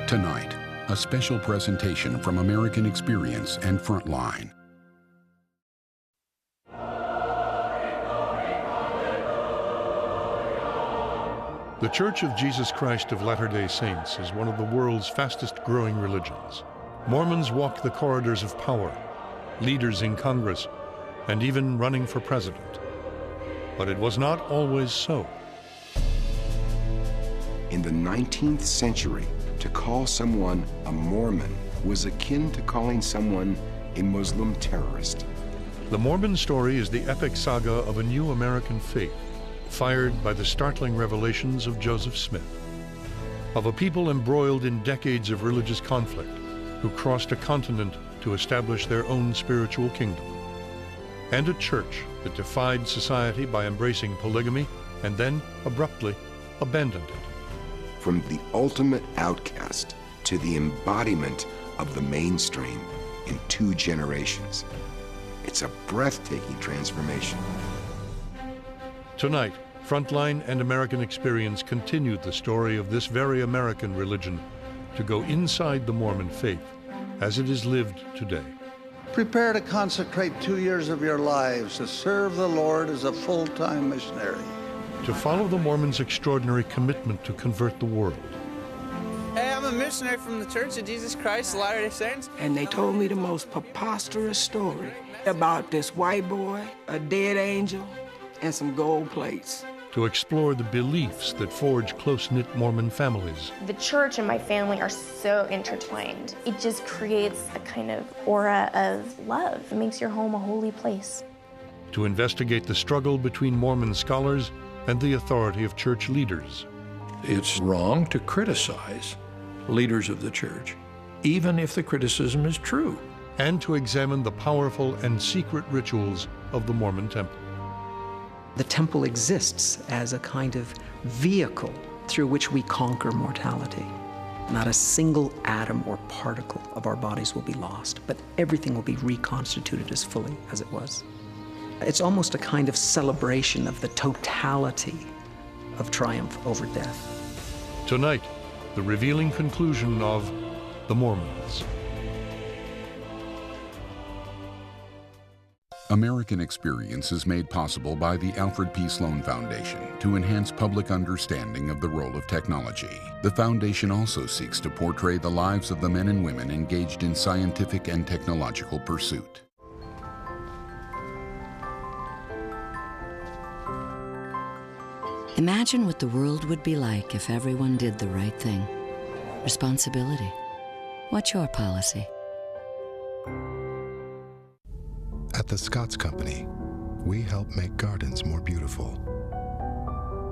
Tonight, a special presentation from American Experience and Frontline. The Church of Jesus Christ of Latter-day Saints is one of the world's fastest-growing religions. Mormons walk the corridors of power, leaders in Congress, and even running for president. But it was not always so. In the 19th century, to call someone a Mormon was akin to calling someone a Muslim terrorist. The Mormon story is the epic saga of a new American faith, fired by the startling revelations of Joseph Smith, of a people embroiled in decades of religious conflict who crossed a continent to establish their own spiritual kingdom, and a church that defied society by embracing polygamy and then abruptly abandoned it. From the ultimate outcast to the embodiment of the mainstream in 2 generations. It's a breathtaking transformation. Tonight, Frontline and American Experience continued the story of this very American religion to go inside the Mormon faith as it is lived today. Prepare to consecrate 2 years of your lives to serve the Lord as a full-time missionary. To follow the Mormons' extraordinary commitment to convert the world. Hey, I'm a missionary from the Church of Jesus Christ of Latter-day Saints. And they told me the most preposterous story about this white boy, a dead angel, and some gold plates. To explore the beliefs that forge close-knit Mormon families. The church and my family are so intertwined. It just creates a kind of aura of love. It makes your home a holy place. To investigate the struggle between Mormon scholars and the authority of church leaders. It's wrong to criticize leaders of the church, even if the criticism is true. And to examine the powerful and secret rituals of the Mormon temple. The temple exists as a kind of vehicle through which we conquer mortality. Not a single atom or particle of our bodies will be lost, but everything will be reconstituted as fully as it was. It's almost a kind of celebration of the totality of triumph over death. Tonight, the revealing conclusion of the Mormons. American Experience is made possible by the Alfred P. Sloan Foundation to enhance public understanding of the role of technology. The foundation also seeks to portray the lives of the men and women engaged in scientific and technological pursuit. Imagine what the world would be like if everyone did the right thing. Responsibility. What's your policy? At the Scotts Company, we help make gardens more beautiful,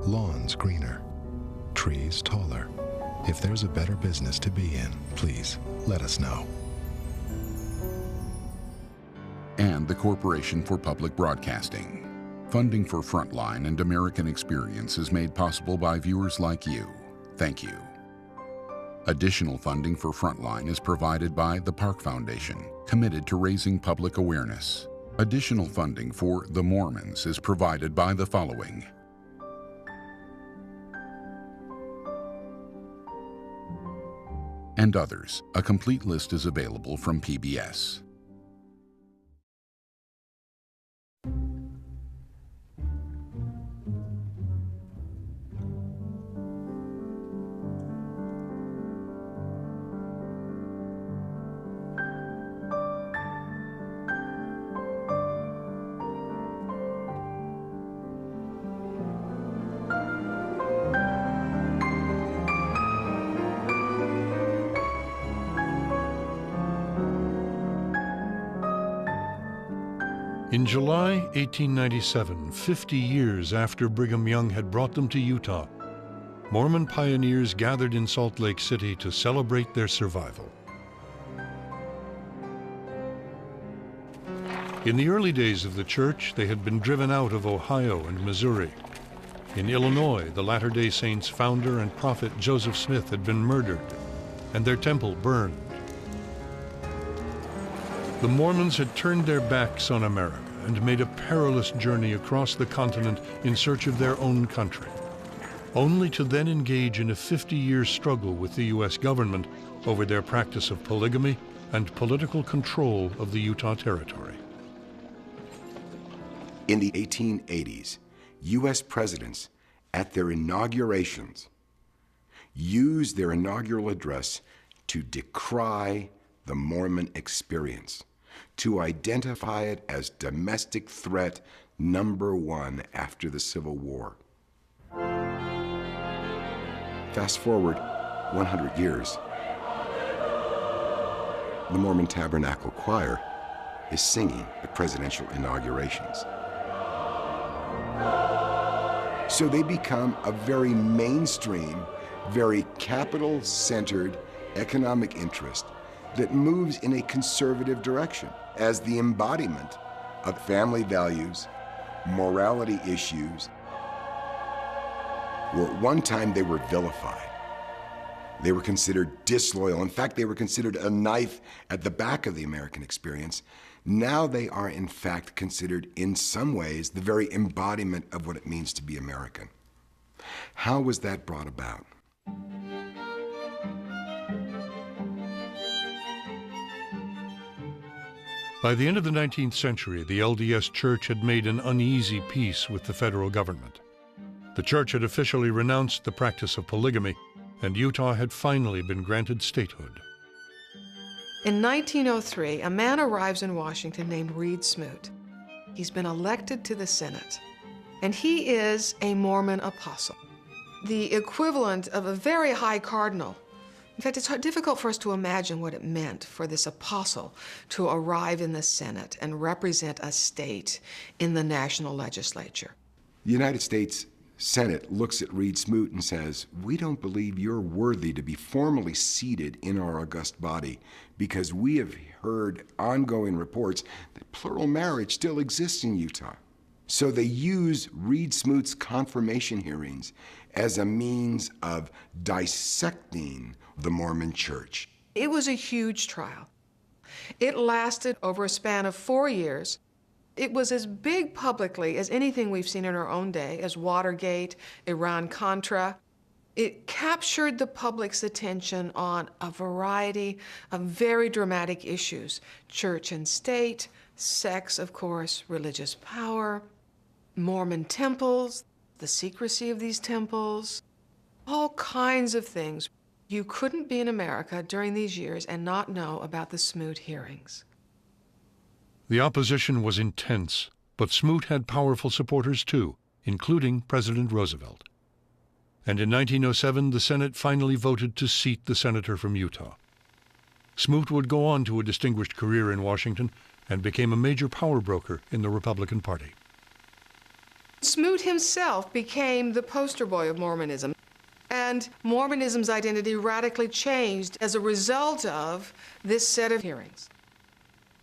lawns greener, trees taller. If there's a better business to be in, please let us know. And the Corporation for Public Broadcasting. Funding for Frontline and American Experience is made possible by viewers like you. Thank you. Additional funding for Frontline is provided by the Park Foundation, committed to raising public awareness. Additional funding for the Mormons is provided by the following: and others. A complete list is available from PBS. In July 1897, 50 years after Brigham Young had brought them to Utah, Mormon pioneers gathered in Salt Lake City to celebrate their survival. In the early days of the church, they had been driven out of Ohio and Missouri. In Illinois, the Latter-day Saints founder and prophet Joseph Smith had been murdered, and their temple burned. The Mormons had turned their backs on America and made a perilous journey across the continent in search of their own country, only to then engage in a 50-year struggle with the U.S. government over their practice of polygamy and political control of the Utah Territory. In the 1880s, U.S. presidents, at their inaugurations, used their inaugural address to decry the Mormon experience, to identify it as domestic threat #1 after the Civil War. Fast forward 100 years, the Mormon Tabernacle Choir is singing at presidential inaugurations. So they become a very mainstream, very capital-centered economic interest that moves in a conservative direction as the embodiment of family values, morality issues, where at one time they were vilified. They were considered disloyal. In fact, they were considered a knife at the back of the American experience. Now they are, in fact, considered, in some ways, the very embodiment of what it means to be American. How was that brought about? By the end of the 19th century, the LDS Church had made an uneasy peace with the federal government. The church had officially renounced the practice of polygamy, and Utah had finally been granted statehood. In 1903, a man arrives in Washington named Reed Smoot. He's been elected to the Senate, and he is a Mormon apostle, the equivalent of a very high cardinal. In fact, it's difficult for us to imagine what it meant for this apostle to arrive in the Senate and represent a state in the national legislature. The United States Senate looks at Reed Smoot and says, "We don't believe you're worthy to be formally seated in our august body because we have heard ongoing reports that plural marriage still exists in Utah." So they use Reed Smoot's confirmation hearings as a means of dissecting the Mormon Church. It was a huge trial. It lasted over a span of 4 years. It was as big publicly as anything we've seen in our own day, as Watergate, Iran-Contra. It captured the public's attention on a variety of very dramatic issues: church and state, sex, of course, religious power, Mormon temples, the secrecy of these temples, all kinds of things. You couldn't be in America during these years and not know about the Smoot hearings. The opposition was intense, but Smoot had powerful supporters too, including President Roosevelt. And in 1907, the Senate finally voted to seat the senator from Utah. Smoot would go on to a distinguished career in Washington and became a major power broker in the Republican Party. Smoot himself became the poster boy of Mormonism, and Mormonism's identity radically changed as a result of this set of hearings.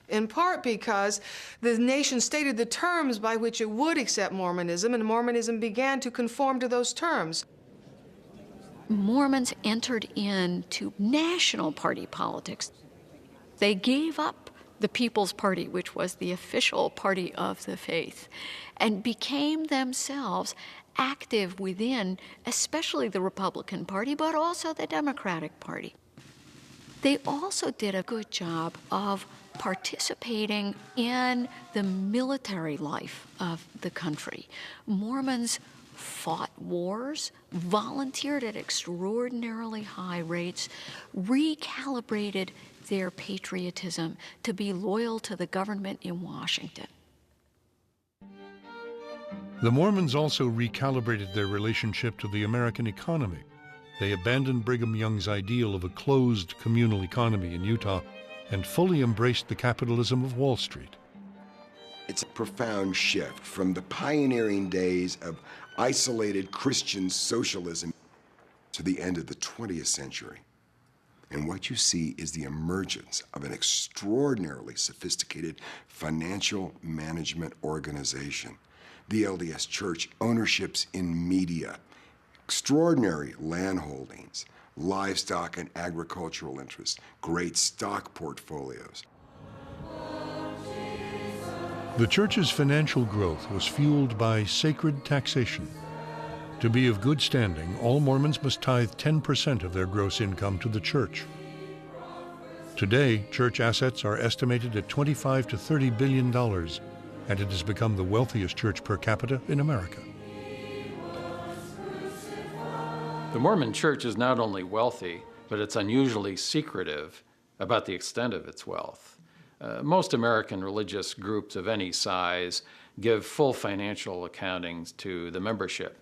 In part because the nation stated the terms by which it would accept Mormonism, and Mormonism began to conform to those terms. Mormons entered into national party politics. They gave up the People's Party, which was the official party of the faith, and became themselves active within, especially the Republican Party, but also the Democratic Party. They also did a good job of participating in the military life of the country. Mormons fought wars, volunteered at extraordinarily high rates, recalibrated their patriotism to be loyal to the government in Washington. The Mormons also recalibrated their relationship to the American economy. They abandoned Brigham Young's ideal of a closed communal economy in Utah and fully embraced the capitalism of Wall Street. It's a profound shift from the pioneering days of isolated Christian socialism to the end of the 20th century. And what you see is the emergence of an extraordinarily sophisticated financial management organization. The LDS Church, ownerships in media, extraordinary land holdings, livestock and agricultural interests, great stock portfolios. The church's financial growth was fueled by sacred taxation. To be of good standing, all Mormons must tithe 10% of their gross income to the church. Today, church assets are estimated at $25 to $30 billion, and it has become the wealthiest church per capita in America. The Mormon Church is not only wealthy, but it's unusually secretive about the extent of its wealth. Most American religious groups of any size give full financial accountings to the membership,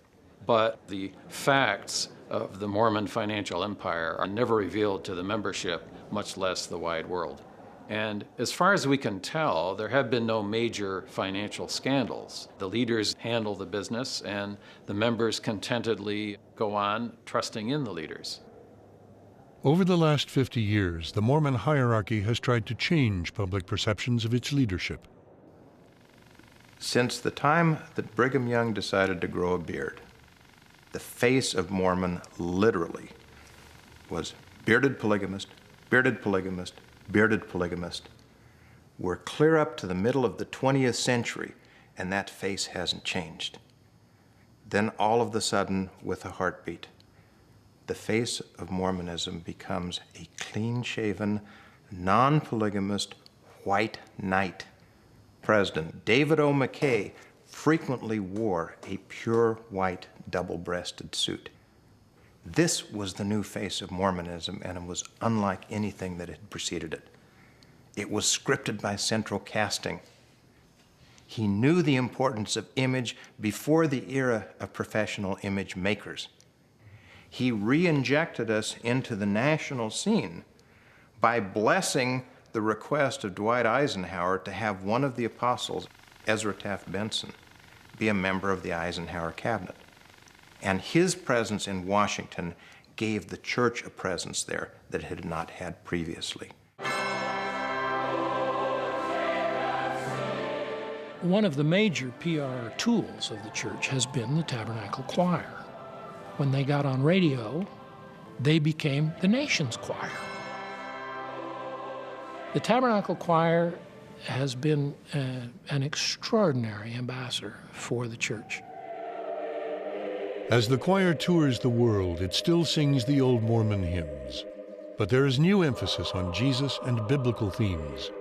but the facts of the Mormon financial empire are never revealed to the membership, much less the wide world. And as far as we can tell, there have been no major financial scandals. The leaders handle the business, and the members contentedly go on trusting in the leaders. Over the last 50 years, the Mormon hierarchy has tried to change public perceptions of its leadership. Since the time that Brigham Young decided to grow a beard, the face of Mormon literally was bearded polygamist, bearded polygamist, bearded polygamist. We're clear up to the middle of the 20th century, and that face hasn't changed. Then all of a sudden, with a heartbeat, the face of Mormonism becomes a clean-shaven, non-polygamist white knight. President David O. McKay frequently wore a pure white double-breasted suit. This was the new face of Mormonism, and it was unlike anything that had preceded it. It was scripted by central casting. He knew the importance of image before the era of professional image makers. He re-injected us into the national scene by blessing the request of Dwight Eisenhower to have one of the apostles, Ezra Taft Benson, be a member of the Eisenhower cabinet. And his presence in Washington gave the church a presence there that it had not had previously. One of the major PR tools of the church has been the Tabernacle Choir. When they got on radio, they became the nation's choir. The Tabernacle Choir has been an extraordinary ambassador for the church. As the choir tours the world, it still sings the old Mormon hymns, but there is new emphasis on Jesus and biblical themes.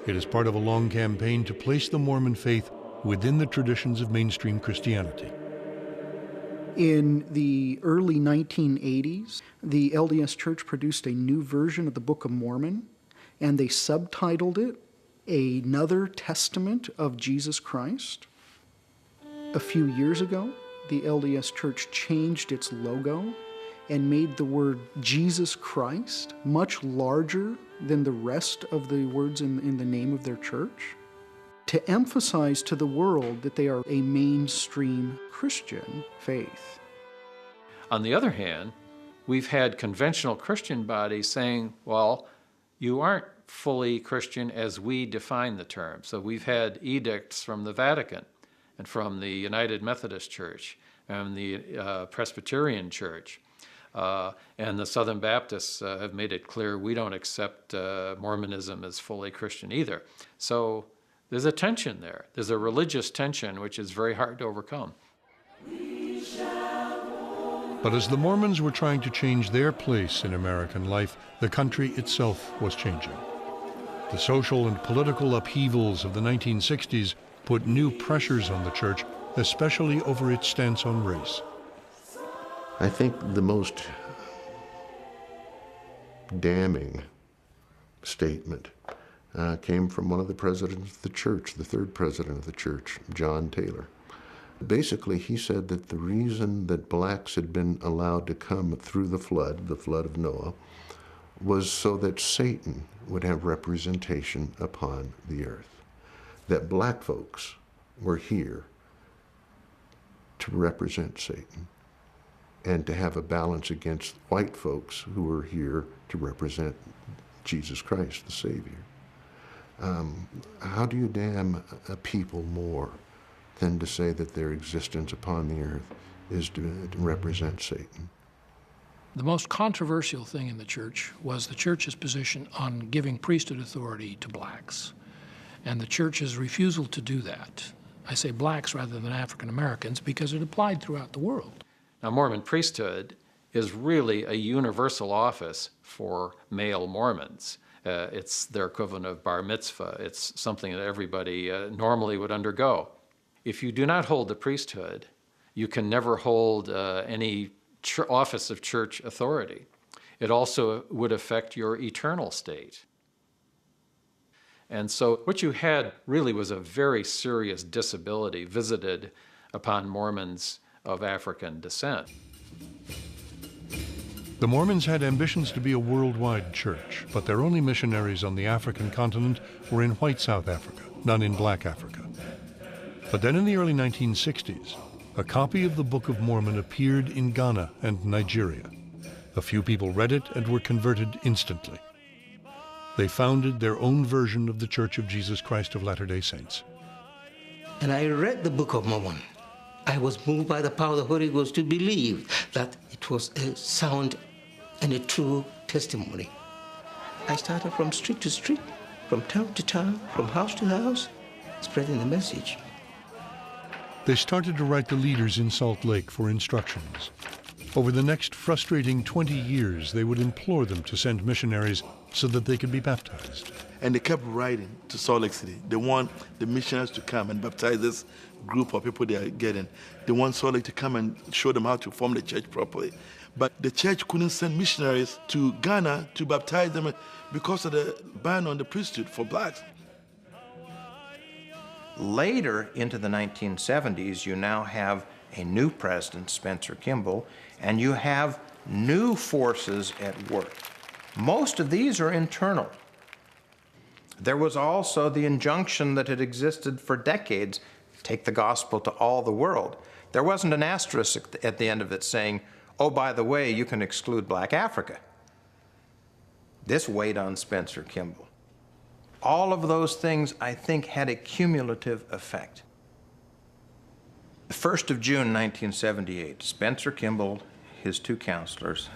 It is part of a long campaign to place the Mormon faith within the traditions of mainstream Christianity. In the early 1980s, the LDS Church produced a new version of the Book of Mormon, and they subtitled it Another Testament of Jesus Christ. A few years ago, the LDS Church changed its logo and made the word Jesus Christ much larger than the rest of the words in the name of their church, to emphasize to the world that they are a mainstream Christian faith. On the other hand, we've had conventional Christian bodies saying, well, you aren't fully Christian as we define the term. So we've had edicts from the Vatican and from the United Methodist Church and the Presbyterian Church. And the Southern Baptists have made it clear we don't accept Mormonism as fully Christian either. So there's a tension there. There's a religious tension which is very hard to overcome. But as the Mormons were trying to change their place in American life, the country itself was changing. The social and political upheavals of the 1960s put new pressures on the church, especially over its stance on race. I think the most damning statement came from one of the presidents of the church, the third president of the church, John Taylor. Basically, he said that the reason that blacks had been allowed to come through the flood of Noah, was so that Satan would have representation upon the earth. That black folks were here to represent Satan and to have a balance against white folks who were here to represent Jesus Christ, the Savior. How do you damn a people more than to say that their existence upon the earth is to represent Satan? The most controversial thing in the church was the church's position on giving priesthood authority to blacks, and the church's refusal to do that. I say blacks rather than African Americans because it applied throughout the world. Now, Mormon priesthood is really a universal office for male Mormons. It's their equivalent of bar mitzvah. It's something that everybody normally would undergo. If you do not hold the priesthood, you can never hold any office of church authority. It also would affect your eternal state. And so what you had really was a very serious disability visited upon Mormons of African descent. The Mormons had ambitions to be a worldwide church, but their only missionaries on the African continent were in white South Africa, none in black Africa. But then in the early 1960s, a copy of the Book of Mormon appeared in Ghana and Nigeria. A few people read it and were converted instantly. They founded their own version of the Church of Jesus Christ of Latter-day Saints. And I read the Book of Mormon. I was moved by the power of the Holy Ghost to believe that it was a sound and a true testimony. I started from street to street, from town to town, from house to house, spreading the message. They started to write the leaders in Salt Lake for instructions. Over the next frustrating 20 years, they would implore them to send missionaries so that they could be baptized. And they kept writing to Salt Lake City. They want the missionaries to come and baptize this group of people they are getting. They want Salt Lake to come and show them how to form the church properly. But the church couldn't send missionaries to Ghana to baptize them because of the ban on the priesthood for blacks. Later into the 1970s, you now have a new president, Spencer Kimball, and you have new forces at work. Most of these are internal. There was also the injunction that had existed for decades, take the gospel to all the world. There wasn't an asterisk at the end of it saying, oh, by the way, you can exclude black Africa. This weighed on Spencer Kimball. All of those things, I think, had a cumulative effect. The 1st of June, 1978, Spencer Kimball, his two counselors,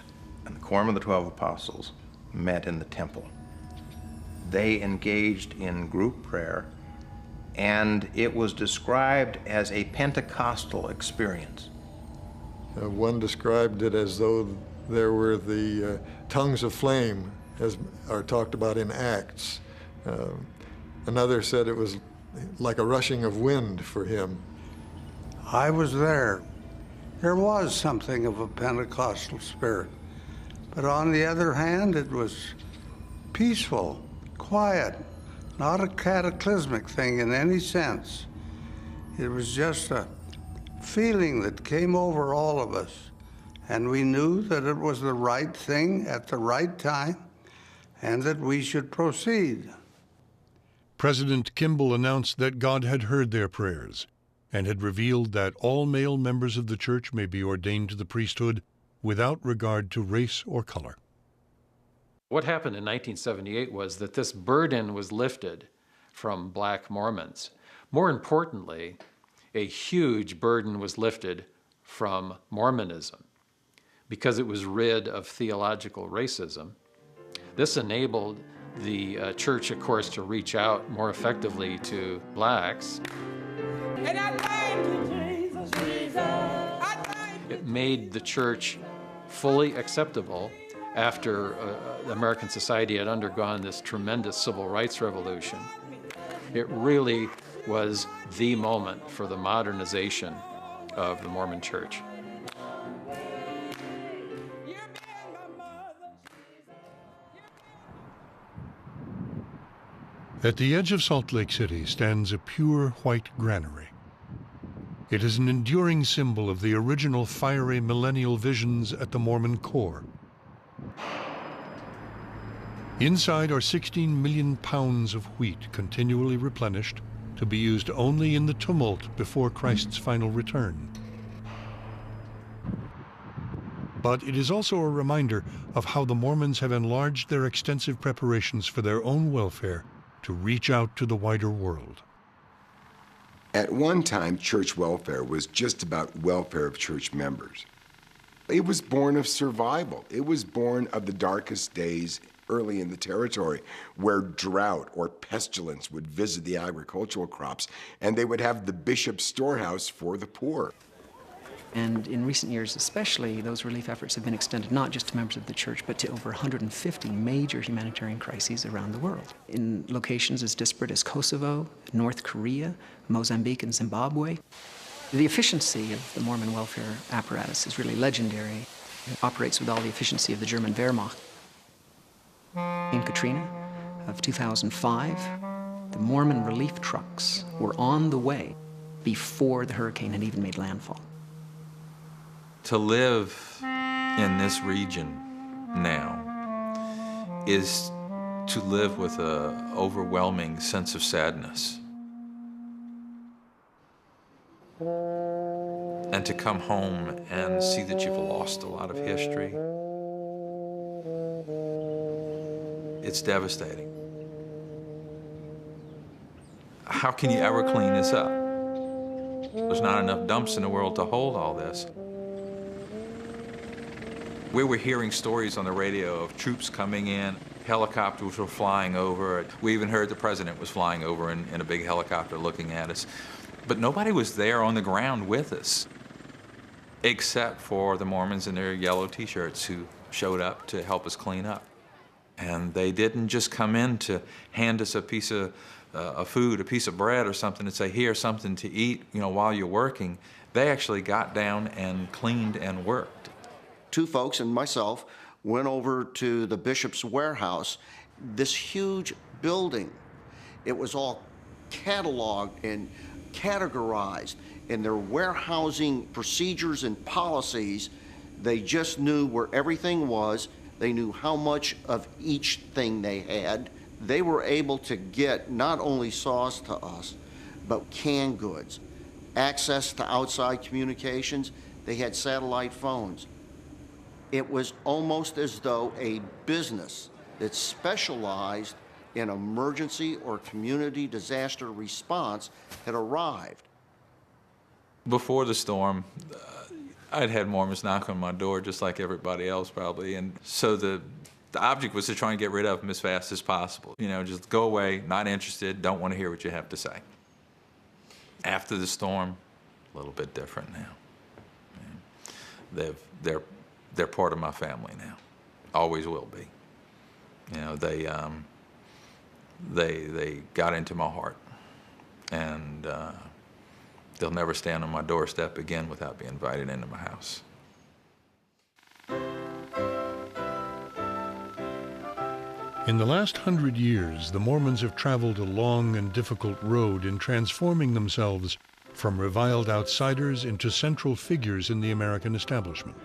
and the Quorum of the 12 Apostles met in the temple. They engaged in group prayer, and it was described as a Pentecostal experience. One described it as though there were the tongues of flame, as are talked about in Acts. Another said it was like a rushing of wind for him. I was there. There was something of a Pentecostal spirit. But on the other hand, it was peaceful, quiet, not a cataclysmic thing in any sense. It was just a feeling that came over all of us, and we knew that it was the right thing at the right time and that we should proceed. President Kimball announced that God had heard their prayers and had revealed that all male members of the church may be ordained to the priesthood without regard to race or color. What happened in 1978 was that this burden was lifted from black Mormons. More importantly, a huge burden was lifted from Mormonism because it was rid of theological racism. This enabled the church, of course, to reach out more effectively to blacks. And I thank you, Jesus, It made the church fully acceptable after American society had undergone this tremendous civil rights revolution. It really was the moment for the modernization of the Mormon Church. At the edge of Salt Lake City stands a pure white granary. It is an enduring symbol of the original fiery millennial visions at the Mormon core. Inside are 16 million pounds of wheat continually replenished to be used only in the tumult before Christ's final return. But it is also a reminder of how the Mormons have enlarged their extensive preparations for their own welfare to reach out to the wider world. At one time, church welfare was just about welfare of church members. It was born of survival. It was born of the darkest days early in the territory, where drought or pestilence would visit the agricultural crops, and they would have the bishop's storehouse for the poor. And in recent years especially, those relief efforts have been extended not just to members of the church, but to over 150 major humanitarian crises around the world, in locations as disparate as Kosovo, North Korea, Mozambique, and Zimbabwe. The efficiency of the Mormon welfare apparatus is really legendary. It operates with all the efficiency of the German Wehrmacht. In Katrina of 2005, the Mormon relief trucks were on the way before the hurricane had even made landfall. To live in this region now is to live with an overwhelming sense of sadness. And to come home and see that you've lost a lot of history, it's devastating. How can you ever clean this up? There's not enough dumps in the world to hold all this. We were hearing stories on the radio of troops coming in, helicopters were flying over. We even heard the president was flying over in a big helicopter looking at us. But nobody was there on the ground with us, except for the Mormons in their yellow t-shirts who showed up to help us clean up. And they didn't just come in to hand us a piece of food, a piece of bread or something, and say, here's something to eat, while you're working. They actually got down and cleaned and worked. Two folks and myself went over to the bishop's warehouse, this huge building. It was all cataloged and categorized, and their warehousing procedures and policies, they just knew where everything was. They knew how much of each thing they had. They were able to get not only sauce to us, but canned goods, access to outside communications. They had satellite phones. It was almost as though a business that specialized in emergency or community disaster response had arrived. Before the storm, I'd had Mormons knock on my door just like everybody else probably, and so the object was to try and get rid of them as fast as possible. Just go away, not interested, don't want to hear what you have to say. After the storm, a little bit different now. They're part of my family now, always will be. They got into my heart, and they'll never stand on my doorstep again without being invited into my house. In the last 100 years, the Mormons have traveled a long and difficult road in transforming themselves from reviled outsiders into central figures in the American establishment.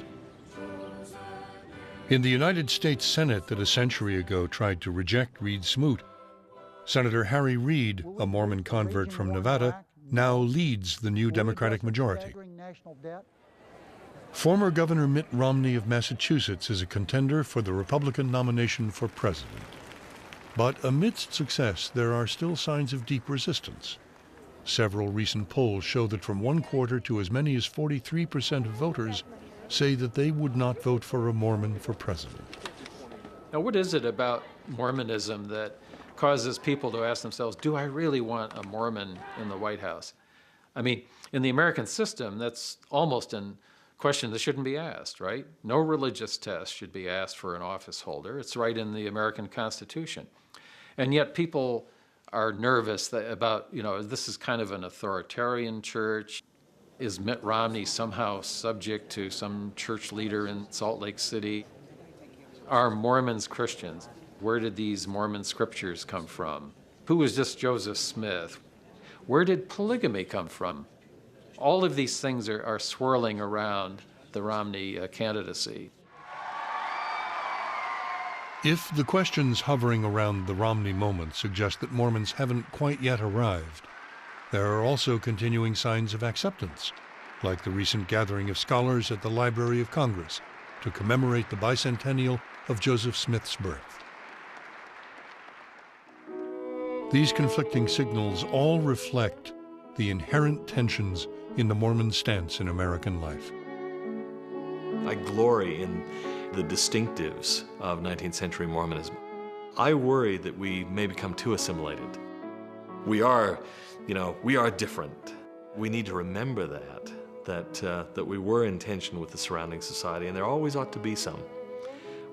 In the United States Senate that a century ago tried to reject Reed Smoot, Senator Harry Reid, a Mormon convert from Nevada, now leads the new Democratic majority. Former Governor Mitt Romney of Massachusetts is a contender for the Republican nomination for president. But amidst success, there are still signs of deep resistance. Several recent polls show that from one quarter to as many as 43% of voters say that they would not vote for a Mormon for president. Now, what is it about Mormonism that causes people to ask themselves, do I really want a Mormon in the White House? I mean, in the American system, that's almost a question that shouldn't be asked, right? No religious test should be asked for an office holder. It's right in the American Constitution. And yet people are nervous about, this is kind of an authoritarian church. Is Mitt Romney somehow subject to some church leader in Salt Lake City? Are Mormons Christians? Where did these Mormon scriptures come from? Who was this Joseph Smith? Where did polygamy come from? All of these things are swirling around the Romney candidacy. If the questions hovering around the Romney moment suggest that Mormons haven't quite yet arrived, there are also continuing signs of acceptance, like the recent gathering of scholars at the Library of Congress to commemorate the bicentennial of Joseph Smith's birth. These conflicting signals all reflect the inherent tensions in the Mormon stance in American life. I glory in the distinctives of 19th century Mormonism. I worry that we may become too assimilated. We are different. We need to remember that we were in tension with the surrounding society, and there always ought to be some.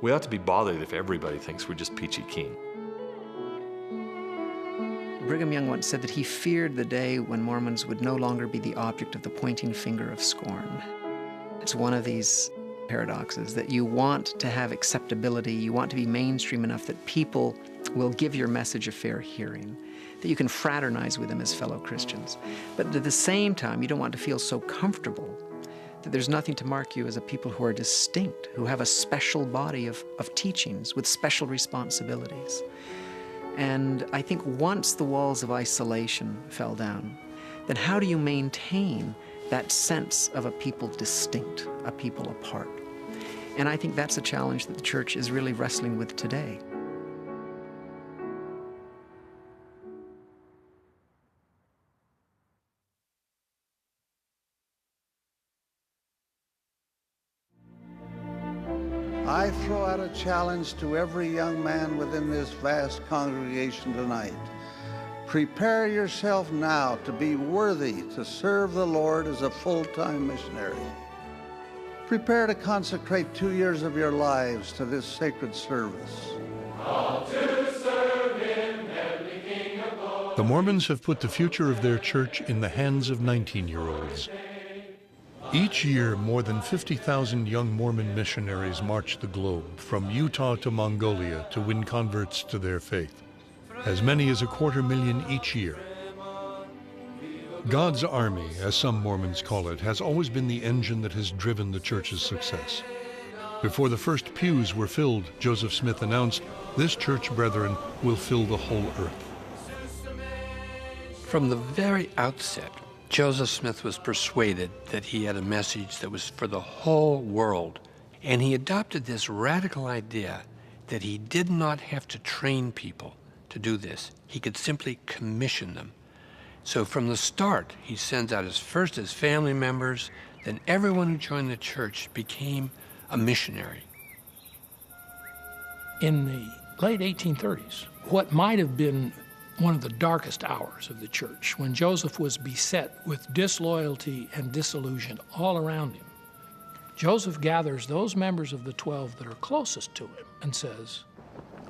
We ought to be bothered if everybody thinks we're just peachy keen. Brigham Young once said that he feared the day when Mormons would no longer be the object of the pointing finger of scorn. It's one of these paradoxes that you want to have acceptability, you want to be mainstream enough that people will give your message a fair hearing, that you can fraternize with them as fellow Christians. But at the same time, you don't want to feel so comfortable that there's nothing to mark you as a people who are distinct, who have a special body of teachings with special responsibilities. And I think once the walls of isolation fell down, then how do you maintain that sense of a people distinct, a people apart? And I think that's a challenge that the church is really wrestling with today. I throw out a challenge to every young man within this vast congregation tonight. Prepare yourself now to be worthy to serve the Lord as a full-time missionary. Prepare to consecrate 2 years of your lives to this sacred service. The Mormons have put the future of their church in the hands of 19-year-olds. Each year, more than 50,000 young Mormon missionaries march the globe, from Utah to Mongolia, to win converts to their faith. As many as 250,000 each year. God's Army, as some Mormons call it, has always been the engine that has driven the church's success. Before the first pews were filled, Joseph Smith announced, "This church, brethren, will fill the whole earth." From the very outset, Joseph Smith was persuaded that he had a message that was for the whole world. And he adopted this radical idea that he did not have to train people to do this. He could simply commission them. So from the start, he sends out his family members, then everyone who joined the church became a missionary. In the late 1830s, what might have been one of the darkest hours of the church, when Joseph was beset with disloyalty and disillusion all around him, Joseph gathers those members of the 12 that are closest to him and says,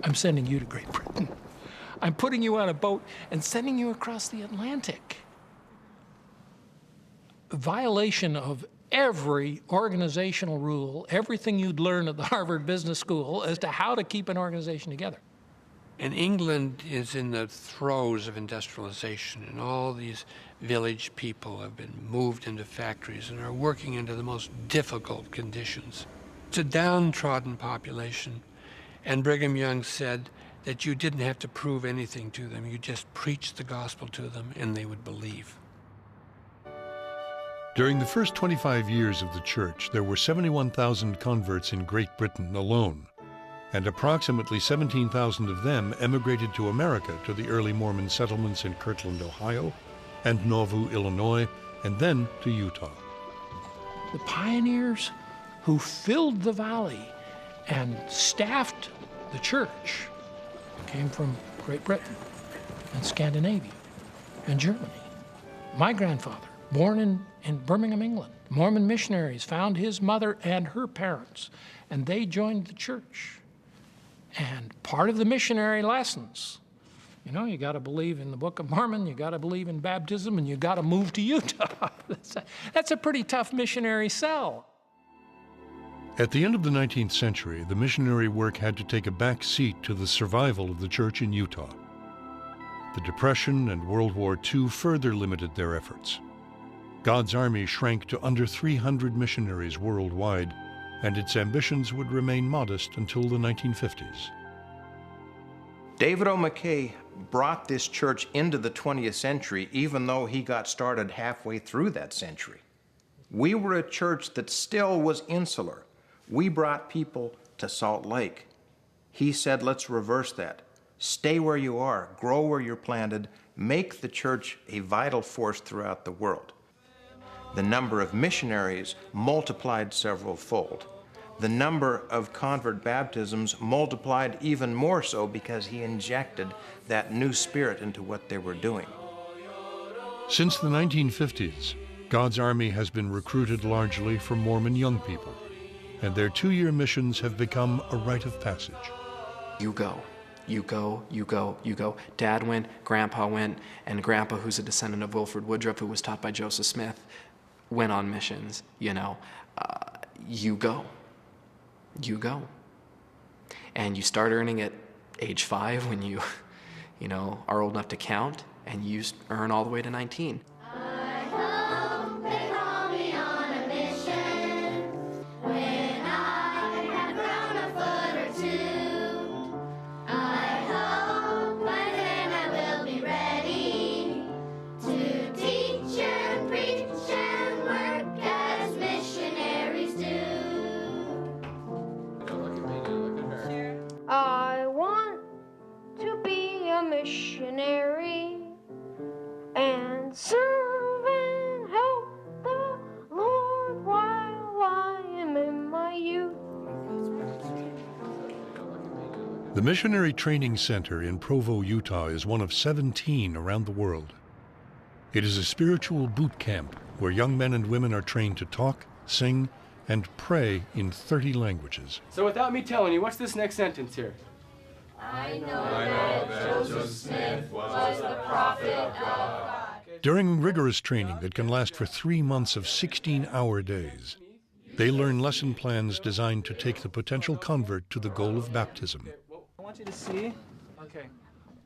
"I'm sending you to Great Britain. I'm putting you on a boat and sending you across the Atlantic." A violation of every organizational rule, everything you'd learn at the Harvard Business School as to how to keep an organization together. And England is in the throes of industrialization, and all these village people have been moved into factories and are working under the most difficult conditions. It's a downtrodden population, and Brigham Young said that you didn't have to prove anything to them. You just preached the gospel to them, and they would believe. During the first 25 years of the church, there were 71,000 converts in Great Britain alone, and approximately 17,000 of them emigrated to America, to the early Mormon settlements in Kirtland, Ohio, and Nauvoo, Illinois, and then to Utah. The pioneers who filled the valley and staffed the church came from Great Britain and Scandinavia and Germany. My grandfather, born in Birmingham, England, Mormon missionaries found his mother and her parents, and they joined the church. And part of the missionary lessons, you got to believe in the Book of Mormon, you got to believe in baptism, and you got to move to Utah. That's a pretty tough missionary sell. At the end of the 19th century, the missionary work had to take a back seat to the survival of the church in Utah. The Depression and World War II further limited their efforts. God's Army shrank to under 300 missionaries worldwide, and its ambitions would remain modest until the 1950s. David O. McKay brought this church into the 20th century, even though he got started halfway through that century. We were a church that still was insular. We brought people to Salt Lake. He said, let's reverse that. Stay where you are, grow where you're planted, make the church a vital force throughout the world. The number of missionaries multiplied several-fold. The number of convert baptisms multiplied even more so because he injected that new spirit into what they were doing. Since the 1950s, God's army has been recruited largely from Mormon young people, and their 2-year missions have become a rite of passage. You go, you go, you go, you go. Dad went, Grandpa went, and Grandpa, who's a descendant of Wilford Woodruff, who was taught by Joseph Smith, went on missions, you know. You go. You go. And you start earning at age 5 when you know, are old enough to count, and you earn all the way to 19. I want to be a missionary and serve and help the Lord while I am in my youth. The Missionary Training Center in Provo, Utah is one of 17 around the world. It is a spiritual boot camp where young men and women are trained to talk, sing, and pray in 30 languages. So without me telling you, what's this next sentence here? I know that Joseph Smith was the prophet of God. During rigorous training that can last for 3 months of 16-hour days, they learn lesson plans designed to take the potential convert to the goal of baptism. I want you to see. Okay.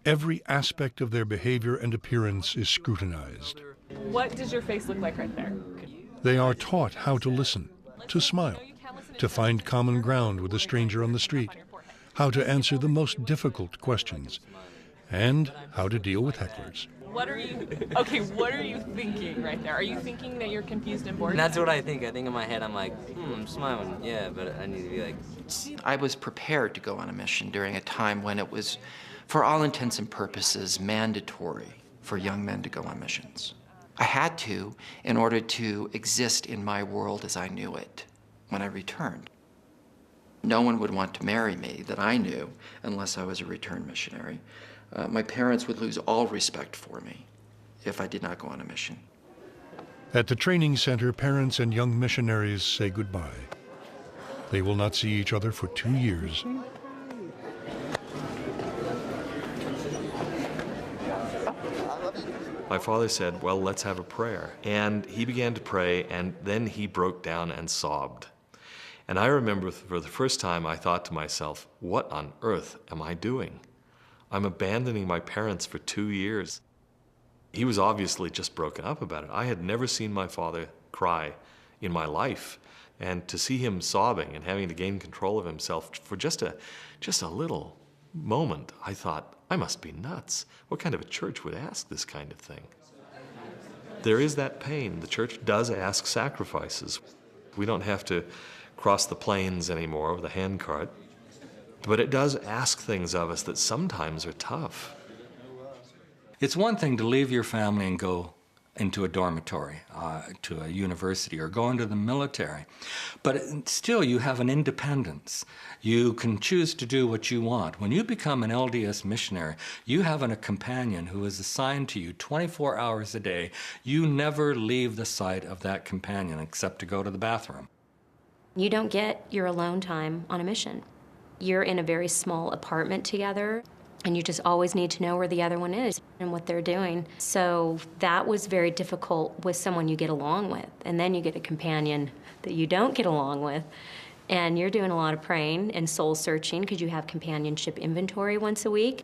Every aspect of their behavior and appearance is scrutinized. What does your face look like right there? They are taught how to listen, to smile, to find common ground with a stranger on the street, how to answer the most difficult questions, and how to deal with hecklers. What are you thinking right there? Are you thinking that you're confused and bored? That's what I think. I think in my head, I'm like, I'm smiling, yeah, but I need to be like... I was prepared to go on a mission during a time when it was, for all intents and purposes, mandatory for young men to go on missions. I had to in order to exist in my world as I knew it when I returned. No one would want to marry me that I knew unless I was a returned missionary. My parents would lose all respect for me if I did not go on a mission. At the training center, parents and young missionaries say goodbye. They will not see each other for 2 years. My father said, well, let's have a prayer. And he began to pray, and then he broke down and sobbed. And I remember for the first time I thought to myself, what on earth am I doing? I'm abandoning my parents for 2 years. He was obviously just broken up about it. I had never seen my father cry in my life. And to see him sobbing and having to gain control of himself for just a little moment, I thought, I must be nuts. What kind of a church would ask this kind of thing? There is that pain. The church does ask sacrifices. We don't have to cross the plains anymore with a handcart, but it does ask things of us that sometimes are tough. It's one thing to leave your family and go into a dormitory, to a university, or go into the military. But still, you have an independence. You can choose to do what you want. When you become an LDS missionary, you have a companion who is assigned to you 24 hours a day. You never leave the sight of that companion except to go to the bathroom. You don't get your alone time on a mission. You're in a very small apartment together, and you just always need to know where the other one is and what they're doing. So that was very difficult with someone you get along with. And then you get a companion that you don't get along with, and you're doing a lot of praying and soul searching because you have companionship inventory once a week.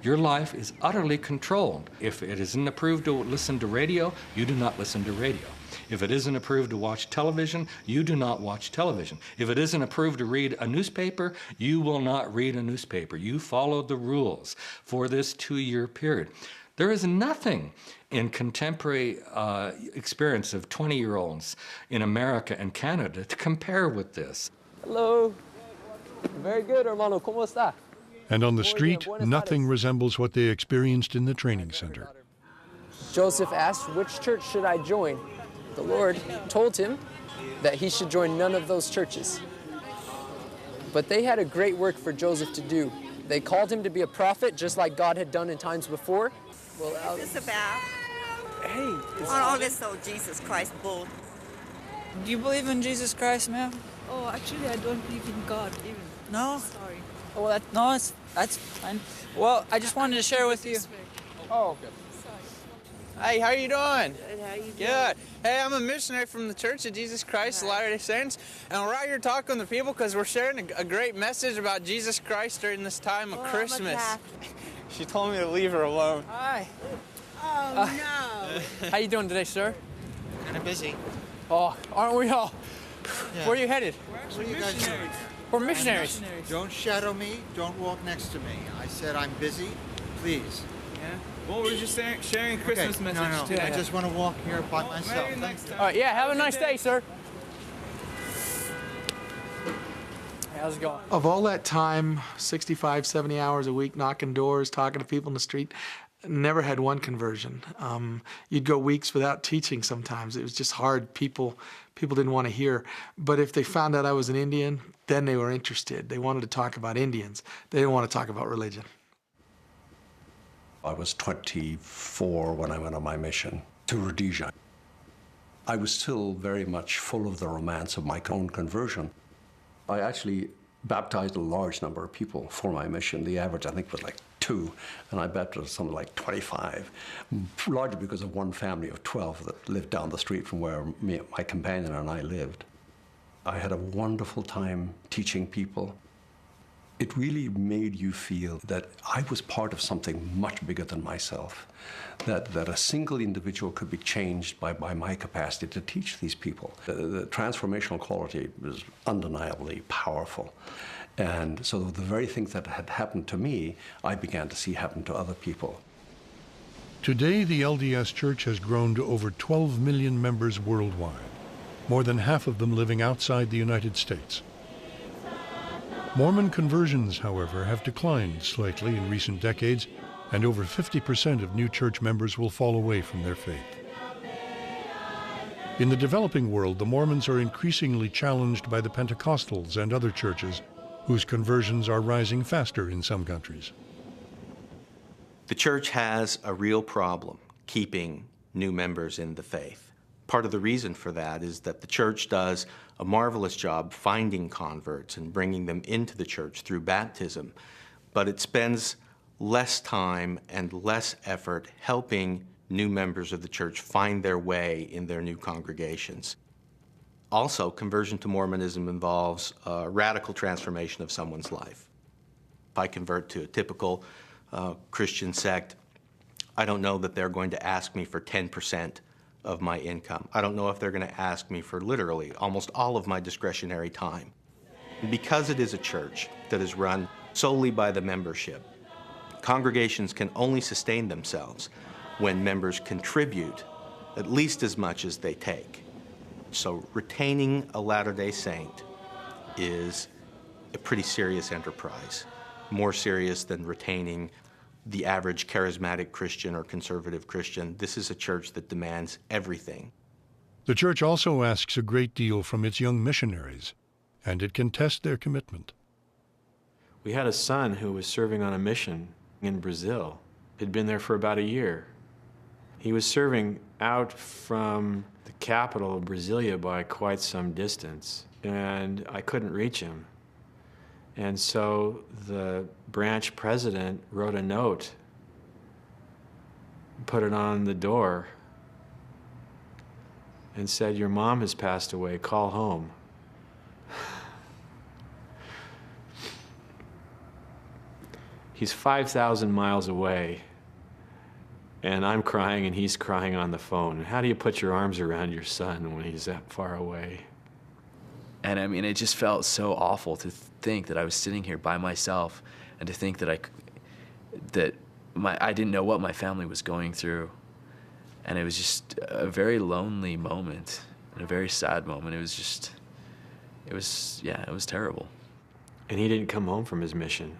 Your life is utterly controlled. If it isn't approved to listen to radio, you do not listen to radio. If it isn't approved to watch television, you do not watch television. If it isn't approved to read a newspaper, you will not read a newspaper. You follow the rules for this 2-year period. There is nothing in contemporary experience of 20-year-olds in America and Canada to compare with this. Hello. Very good, hermano. ¿Cómo está? And on the street, nothing resembles what they experienced in the training center. Joseph asked, which church should I join? The Lord told him that he should join none of those churches. But they had a great work for Joseph to do. They called him to be a prophet, just like God had done in times before. Well, is this about? Hey. On all this old Jesus Christ bull. Do you believe in Jesus Christ, ma'am? Oh, actually, I don't believe in God even. No? Sorry. Oh, well, that's fine. Well, I just wanted to share with you. Oh, okay. Hey, how you doing? Good, how you doing? Good. Hey, I'm a missionary from the Church of Jesus Christ, the Latter-day Saints, and we're out here talking to people because we're sharing a great message about Jesus Christ during this time of Christmas. She told me to leave her alone. Hi. Oh, no. How you doing today, sir? Kind of busy. Oh, aren't we all? Yeah. Where are you headed? What are you guys doing? We're missionaries. Don't shadow me. Don't walk next to me. I said I'm busy. Please. Yeah. Well, we're just sharing Christmas message. No. Yeah. I just want to walk here by myself. All right, yeah, have a nice day, sir. How's it going? Of all that time, 65, 70 hours a week, knocking doors, talking to people in the street, never had one conversion. You'd go weeks without teaching sometimes. It was just hard. People didn't want to hear. But if they found out I was an Indian, then they were interested. They wanted to talk about Indians. They didn't want to talk about religion. I was 24 when I went on my mission to Rhodesia. I was still very much full of the romance of my own conversion. I actually baptized a large number of people for my mission. The average, I think, was like 2, and I baptized something like 25, largely because of one family of 12 that lived down the street from where my companion and I lived. I had a wonderful time teaching people. It really made you feel that I was part of something much bigger than myself, that a single individual could be changed by my capacity to teach these people. The transformational quality was undeniably powerful. And so the very things that had happened to me, I began to see happen to other people. Today, the LDS Church has grown to over 12 million members worldwide, more than half of them living outside the United States. Mormon conversions, however, have declined slightly in recent decades, and over 50% of new church members will fall away from their faith. In the developing world, the Mormons are increasingly challenged by the Pentecostals and other churches, whose conversions are rising faster in some countries. The church has a real problem keeping new members in the faith. Part of the reason for that is that the church does a marvelous job finding converts and bringing them into the church through baptism, but it spends less time and less effort helping new members of the church find their way in their new congregations. Also, conversion to Mormonism involves a radical transformation of someone's life. If I convert to a typical Christian sect, I don't know that they're going to ask me for 10% of my income. I don't know if they're going to ask me for literally almost all of my discretionary time. Because it is a church that is run solely by the membership, congregations can only sustain themselves when members contribute at least as much as they take. So retaining a Latter-day Saint is a pretty serious enterprise, more serious than retaining the average charismatic Christian or conservative Christian. This is a church that demands everything. The church also asks a great deal from its young missionaries, and it can test their commitment. We had a son who was serving on a mission in Brazil. He'd been there for about a year. He was serving out from the capital of Brasilia by quite some distance, and I couldn't reach him. And so the branch president wrote a note, put it on the door, and said, "Your mom has passed away, call home." He's 5,000 miles away, and I'm crying and he's crying on the phone. How do you put your arms around your son when he's that far away? And I mean, it just felt so awful to think that I was sitting here by myself, and to think that I didn't know what my family was going through. And it was just a very lonely moment and a very sad moment. It was terrible. And he didn't come home from his mission.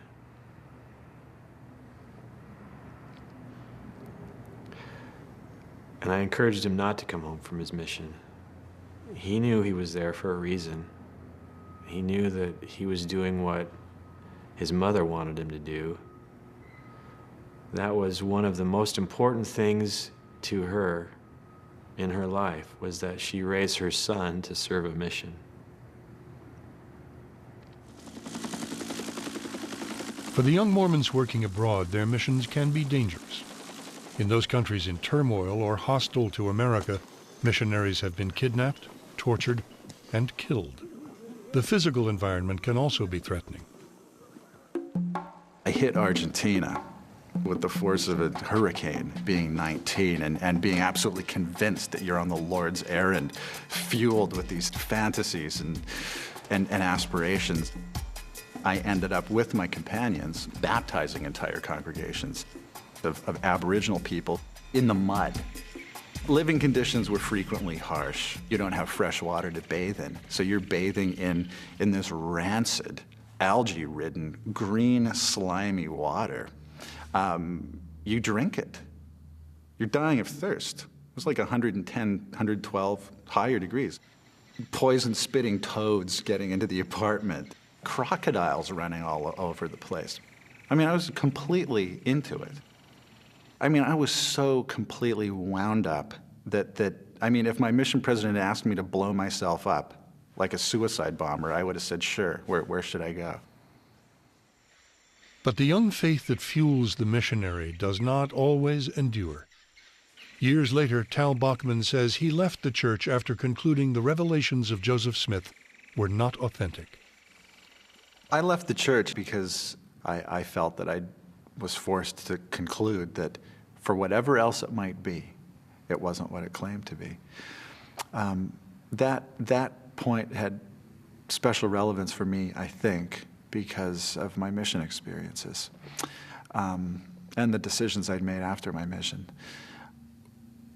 And I encouraged him not to come home from his mission. He knew he was there for a reason. He knew that he was doing what his mother wanted him to do. That was one of the most important things to her in her life was that she raised her son to serve a mission. For the young Mormons working abroad, their missions can be dangerous. In those countries in turmoil or hostile to America, missionaries have been kidnapped, tortured, and killed. The physical environment can also be threatening. I hit Argentina with the force of a hurricane, being 19 and being absolutely convinced that you're on the Lord's errand, fueled with these fantasies and aspirations. I ended up with my companions baptizing entire congregations of Aboriginal people in the mud. Living conditions were frequently harsh. You don't have fresh water to bathe in, so you're bathing in this rancid, algae-ridden, green, slimy water. You drink it. You're dying of thirst. It was like 110, 112 higher degrees. Poison-spitting toads getting into the apartment. Crocodiles running all over the place. I mean, I was completely into it. I mean, I was so completely wound up that I mean, if my mission president had asked me to blow myself up like a suicide bomber, I would have said, sure, where should I go? But the young faith that fuels the missionary does not always endure. Years later, Tal Bachman says he left the church after concluding the revelations of Joseph Smith were not authentic. I left the church because I felt that I was forced to conclude that for whatever else it might be, it wasn't what it claimed to be. That point had special relevance for me, I think, because of my mission experiences and the decisions I'd made after my mission.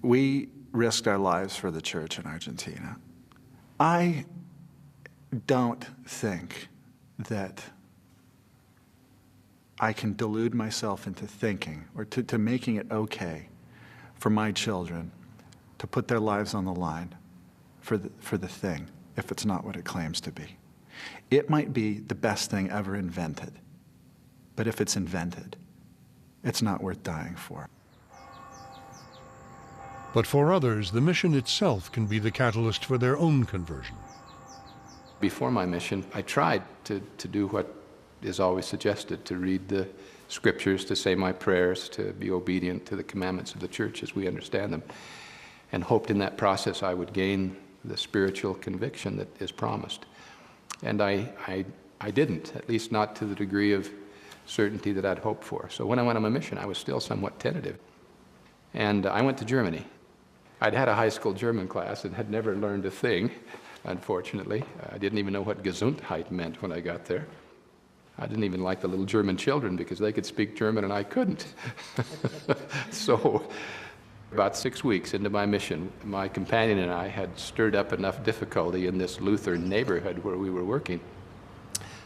We risked our lives for the church in Argentina. I don't think that I can delude myself into thinking or to making it okay for my children to put their lives on the line for the thing if it's not what it claims to be. It might be the best thing ever invented, but if it's invented, it's not worth dying for. But for others, the mission itself can be the catalyst for their own conversion. Before my mission, I tried to do what is always suggested, to read the scriptures, to say my prayers, to be obedient to the commandments of the church as we understand them, and hoped in that process I would gain the spiritual conviction that is promised. And I didn't, at least not to the degree of certainty that I'd hoped for. So when I went on my mission, I was still somewhat tentative. And I went to Germany. I'd had a high school German class and had never learned a thing, unfortunately. I didn't even know what Gesundheit meant when I got there. I didn't even like the little German children because they could speak German and I couldn't. So about 6 weeks into my mission, my companion and I had stirred up enough difficulty in this Lutheran neighborhood where we were working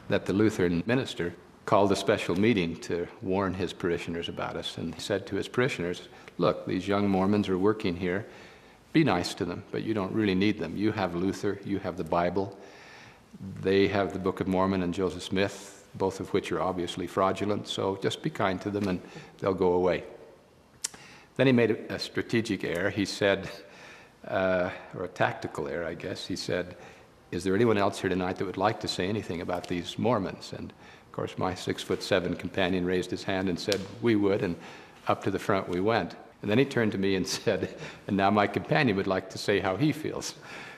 that the Lutheran minister called a special meeting to warn his parishioners about us. And he said to his parishioners, look, these young Mormons are working here. Be nice to them, but you don't really need them. You have Luther, you have the Bible. They have the Book of Mormon and Joseph Smith, both of which are obviously fraudulent, so just be kind to them and they'll go away. Then he made a strategic error. He said, or a tactical error, I guess. He said, is there anyone else here tonight that would like to say anything about these Mormons? And of course, my 6'7" companion raised his hand and said, we would, and up to the front we went. And then he turned to me and said, and now my companion would like to say how he feels.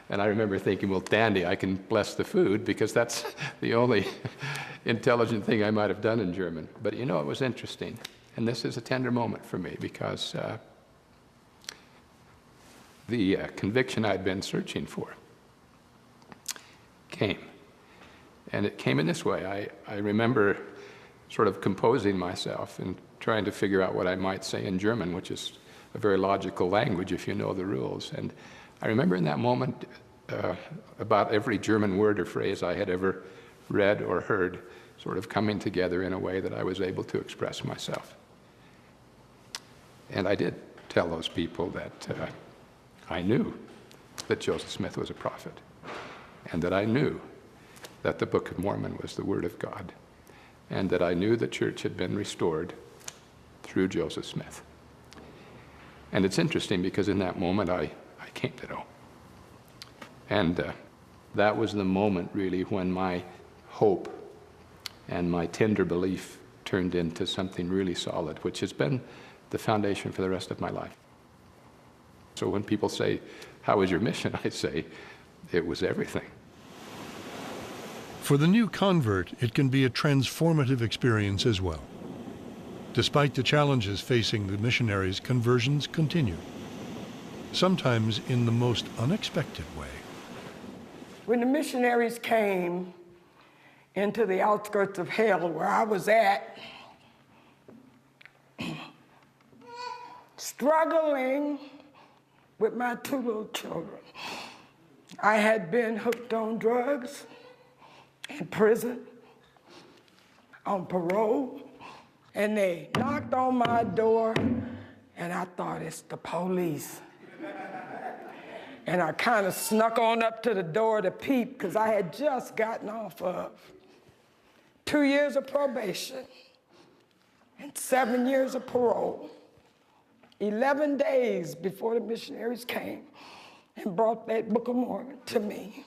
And I remember thinking, well, dandy, I can bless the food because that's the only intelligent thing I might have done in German. But you know, it was interesting. And this is a tender moment for me because the conviction I'd been searching for came. And it came in this way. I remember sort of composing myself and trying to figure out what I might say in German, which is a very logical language if you know the rules. And I remember in that moment about every German word or phrase I had ever read or heard sort of coming together in a way that I was able to express myself. And I did tell those people that I knew that Joseph Smith was a prophet, and that I knew that the Book of Mormon was the Word of God, and that I knew the church had been restored through Joseph Smith. And it's interesting because in that moment I came to know. And that was the moment really when my hope and my tender belief turned into something really solid, which has been the foundation for the rest of my life. So when people say, "How was your mission?" I say, it was everything. For the new convert, it can be a transformative experience as well. Despite the challenges facing the missionaries, conversions continue, sometimes in the most unexpected way. When the missionaries came into the outskirts of hell where I was at, struggling with my 2 little children. I had been hooked on drugs, in prison, on parole, and they knocked on my door, and I thought, it's the police. And I kind of snuck on up to the door to peep, because I had just gotten off of 2 years of probation and 7 years of parole. 11 days before the missionaries came and brought that Book of Mormon to me.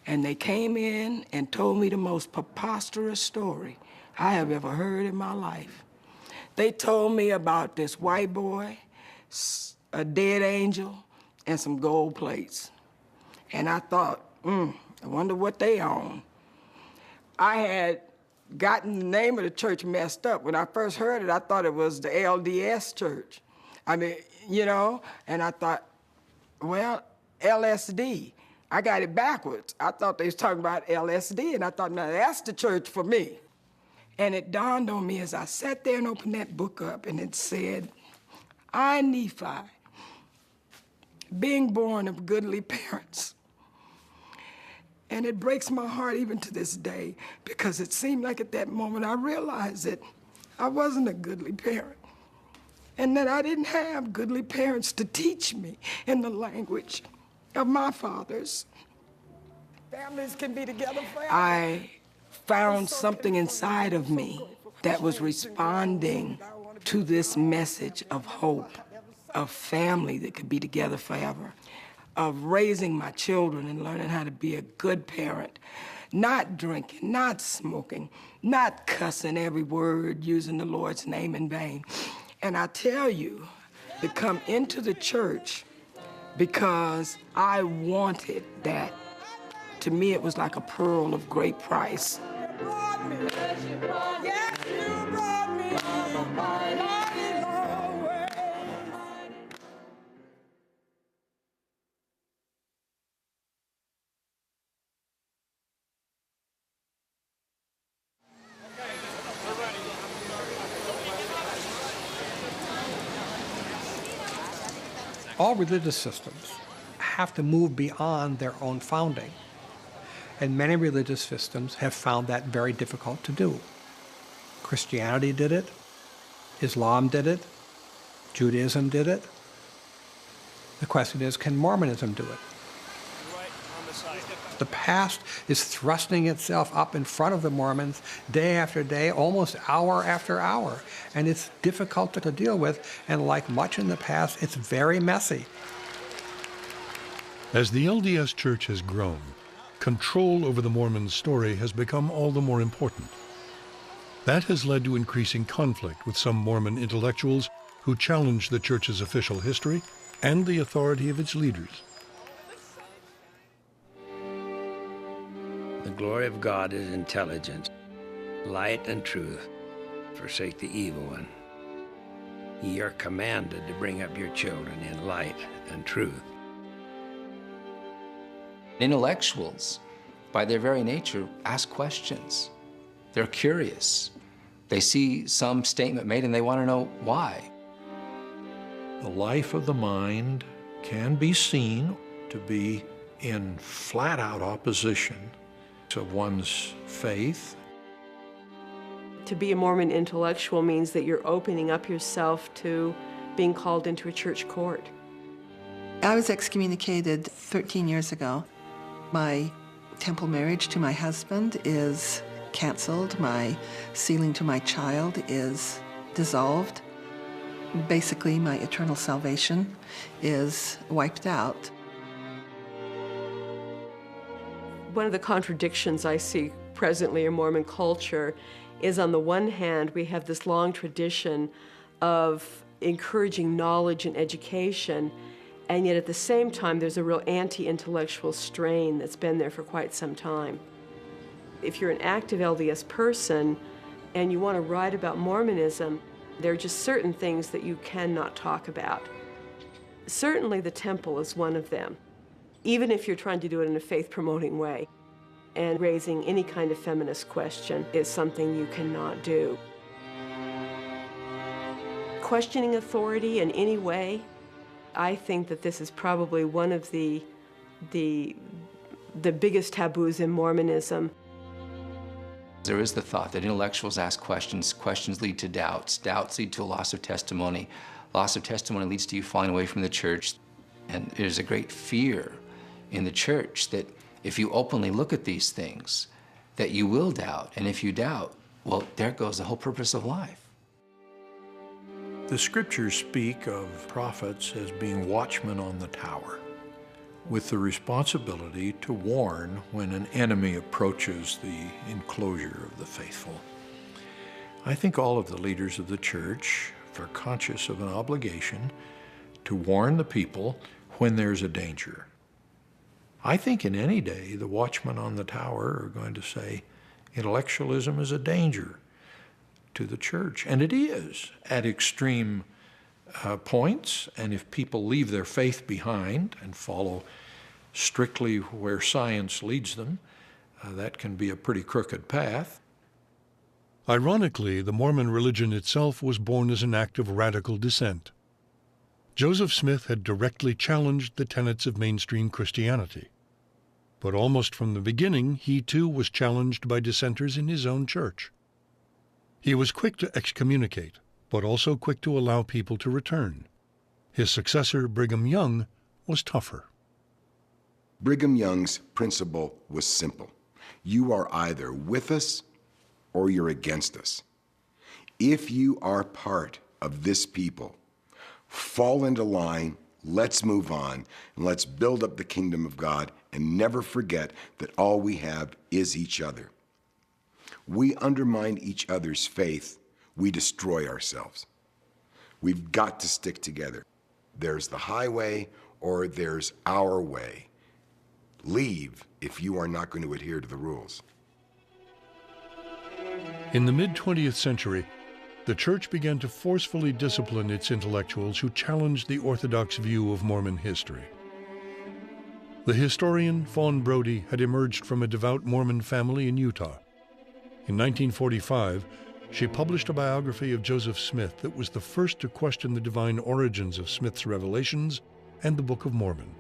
And they came in and told me the most preposterous story I have ever heard in my life. They told me about this white boy, a dead angel, and some gold plates. And I thought, I wonder what they own. I had gotten the name of the church messed up. When I first heard it, I thought it was the LDS church. I mean, you know, and I thought, well, LSD. I got it backwards. I thought they was talking about LSD, and I thought, now that's the church for me. And it dawned on me as I sat there and opened that book up, and it said, I, Nephi, being born of goodly parents. And it breaks my heart even to this day, because it seemed like at that moment I realized that I wasn't a goodly parent, and that I didn't have goodly parents to teach me in the language of my fathers. Families can be together forever. I found something inside of me that was responding to this message of hope, of family that could be together forever, of raising my children and learning how to be a good parent, not drinking, not smoking, not cussing every word, using the Lord's name in vain. And I tell you, to come into the church because I wanted that. To me, it was like a pearl of great price. All religious systems have to move beyond their own founding. And many religious systems have found that very difficult to do. Christianity did it, Islam did it, Judaism did it. The question is, can Mormonism do it? The past is thrusting itself up in front of the Mormons day after day, almost hour after hour. And it's difficult to deal with, and like much in the past, it's very messy. As the LDS Church has grown, control over the Mormon story has become all the more important. That has led to increasing conflict with some Mormon intellectuals who challenge the Church's official history and the authority of its leaders. The glory of God is intelligence, light and truth. Forsake the evil one. Ye are commanded to bring up your children in light and truth. Intellectuals, by their very nature, ask questions. They're curious. They see some statement made and they want to know why. The life of the mind can be seen to be in flat-out opposition to one's faith. To be a Mormon intellectual means that you're opening up yourself to being called into a church court. I was excommunicated 13 years ago. My temple marriage to my husband is canceled. My sealing to my child is dissolved. basically my eternal salvation is wiped out. One of the contradictions I see presently in Mormon culture is, on the one hand, we have this long tradition of encouraging knowledge and education, and yet at the same time there's a real anti-intellectual strain that's been there for quite some time. If you're an active LDS person and you want to write about Mormonism, there are just certain things that you cannot talk about. Certainly the temple is one of them, even if you're trying to do it in a faith-promoting way. And raising any kind of feminist question is something you cannot do. Questioning authority in any way, I think that this is probably one of the biggest taboos in Mormonism. There is the thought that intellectuals ask questions, questions lead to doubts, doubts lead to a loss of testimony, loss of testimony leads to you falling away from the church. And there's a great fear in the church that if you openly look at these things, that you will doubt. And if you doubt, well, there goes the whole purpose of life. The scriptures speak of prophets as being watchmen on the tower, with the responsibility to warn when an enemy approaches the enclosure of the faithful. I think all of the leaders of the church are conscious of an obligation to warn the people when there's a danger. I think in any day, the watchmen on the tower are going to say, intellectualism is a danger to the church. And it is at extreme points. And if people leave their faith behind and follow strictly where science leads them, that can be a pretty crooked path. Ironically, the Mormon religion itself was born as an act of radical dissent. Joseph Smith had directly challenged the tenets of mainstream Christianity. But almost from the beginning, he too was challenged by dissenters in his own church. He was quick to excommunicate, but also quick to allow people to return. His successor, Brigham Young, was tougher. Brigham Young's principle was simple. You are either with us or you're against us. If you are part of this people, fall into line, let's move on, and let's build up the kingdom of God, and never forget that all we have is each other. We undermine each other's faith, we destroy ourselves. We've got to stick together. There's the highway or there's our way. Leave if you are not going to adhere to the rules. In the mid-20th century, the church began to forcefully discipline its intellectuals who challenged the orthodox view of Mormon history. The historian Fawn Brodie had emerged from a devout Mormon family in Utah. In 1945, she published a biography of Joseph Smith that was the first to question the divine origins of Smith's revelations and the Book of Mormon.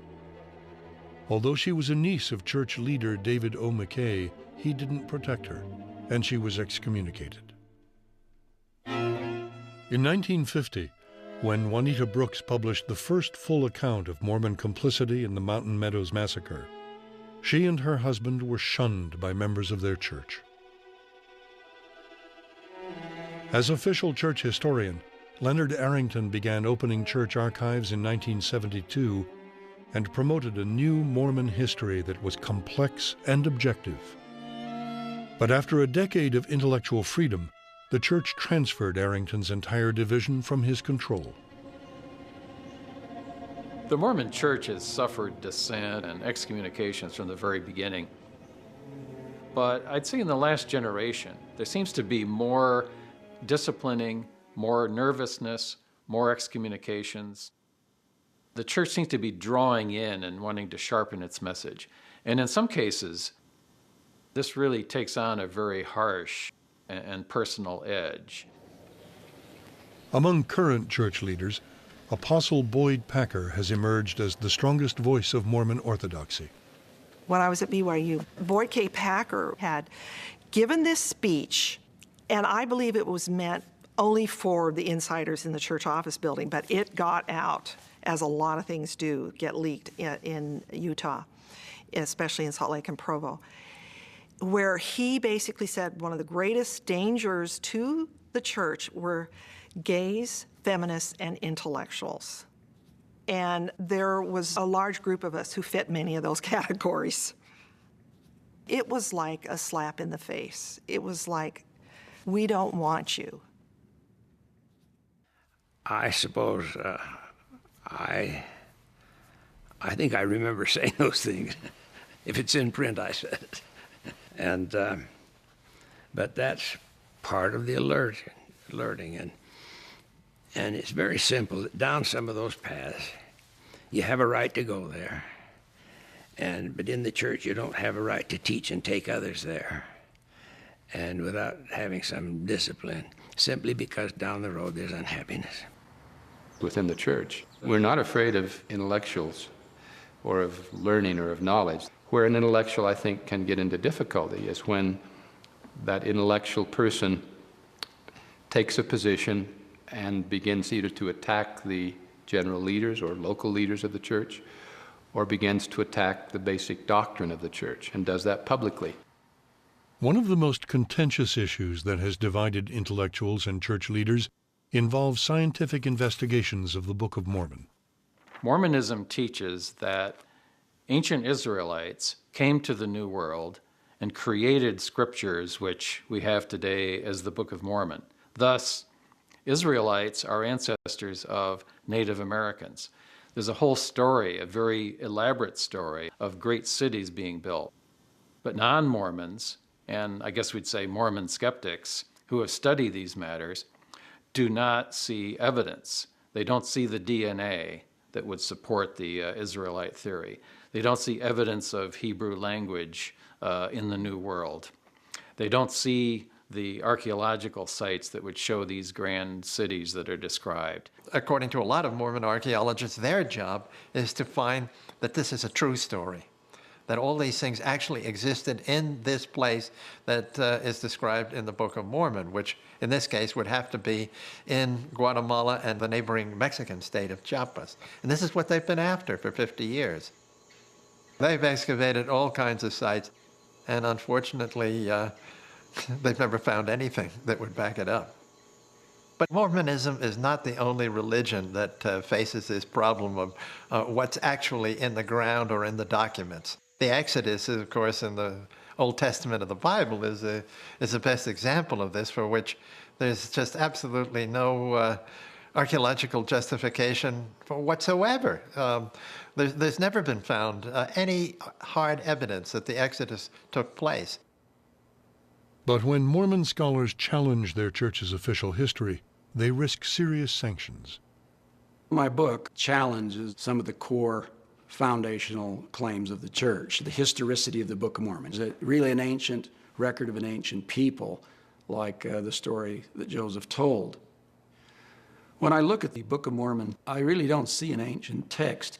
Although she was a niece of church leader David O. McKay, he didn't protect her, and she was excommunicated. In 1950, when Juanita Brooks published the first full account of Mormon complicity in the Mountain Meadows Massacre, she and her husband were shunned by members of their church. As official church historian, Leonard Arrington began opening church archives in 1972 and promoted a new Mormon history that was complex and objective. But after a decade of intellectual freedom, the church transferred Arrington's entire division from his control. The Mormon Church has suffered dissent and excommunications from the very beginning. But I'd say in the last generation, there seems to be more disciplining, more nervousness, more excommunications. The church seems to be drawing in and wanting to sharpen its message. And in some cases, this really takes on a very harsh and personal edge. Among current church leaders, Apostle Boyd Packer has emerged as the strongest voice of Mormon orthodoxy. When I was at BYU, Boyd K. Packer had given this speech, and I believe it was meant only for the insiders in the church office building, but it got out, as a lot of things do get leaked in Utah, especially in Salt Lake and Provo, where he basically said one of the greatest dangers to the church were gays, feminists, and intellectuals. And there was a large group of us who fit many of those categories. It was like a slap in the face. It was like, we don't want you. I suppose I think I remember saying those things. If it's in print, I said it. And but that's part of the alerting, and it's very simple. Down some of those paths, you have a right to go there, but in the church you don't have a right to teach and take others there, and without having some discipline, simply because down the road there's unhappiness. Within the church, we're not afraid of intellectuals or of learning or of knowledge. Where an intellectual, I think, can get into difficulty is when that intellectual person takes a position and begins either to attack the general leaders or local leaders of the church, or begins to attack the basic doctrine of the church, and does that publicly. One of the most contentious issues that has divided intellectuals and church leaders involves scientific investigations of the Book of Mormon. Mormonism teaches that ancient Israelites came to the New World and created scriptures which we have today as the Book of Mormon. Thus, Israelites are ancestors of Native Americans. There's a whole story, a very elaborate story, of great cities being built. But non-Mormons, and I guess we'd say Mormon skeptics, who have studied these matters, do not see evidence. They don't see the DNA that would support the Israelite theory. They don't see evidence of Hebrew language in the New World. They don't see the archaeological sites that would show these grand cities that are described. According to a lot of Mormon archaeologists, their job is to find that this is a true story, that all these things actually existed in this place that is described in the Book of Mormon, which in this case would have to be in Guatemala and the neighboring Mexican state of Chiapas. And this is what they've been after for 50 years. They've excavated all kinds of sites, and unfortunately, they've never found anything that would back it up. But Mormonism is not the only religion that faces this problem of what's actually in the ground or in the documents. The Exodus, of course, in the Old Testament of the Bible is the best example of this, for which there's just absolutely no archaeological justification for whatsoever. There's never been found any hard evidence that the Exodus took place. But when Mormon scholars challenge their church's official history, they risk serious sanctions. My book challenges some of the core foundational claims of the church. The historicity of the Book of Mormon. Is it really an ancient record of an ancient people, like the story that Joseph told? When I look at the Book of Mormon, I really don't see an ancient text.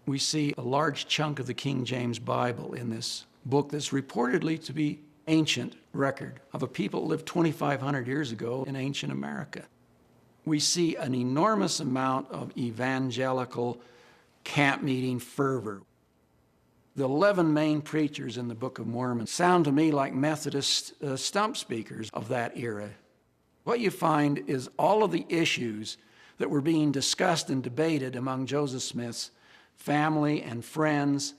We see a large chunk of the King James Bible in this book that's reportedly to be ancient record of a people that lived 2,500 years ago in ancient America. We see an enormous amount of evangelical camp meeting fervor. The 11 main preachers in the Book of Mormon sound to me like Methodist stump speakers of that era. What you find is all of the issues that were being discussed and debated among Joseph Smith's family and friends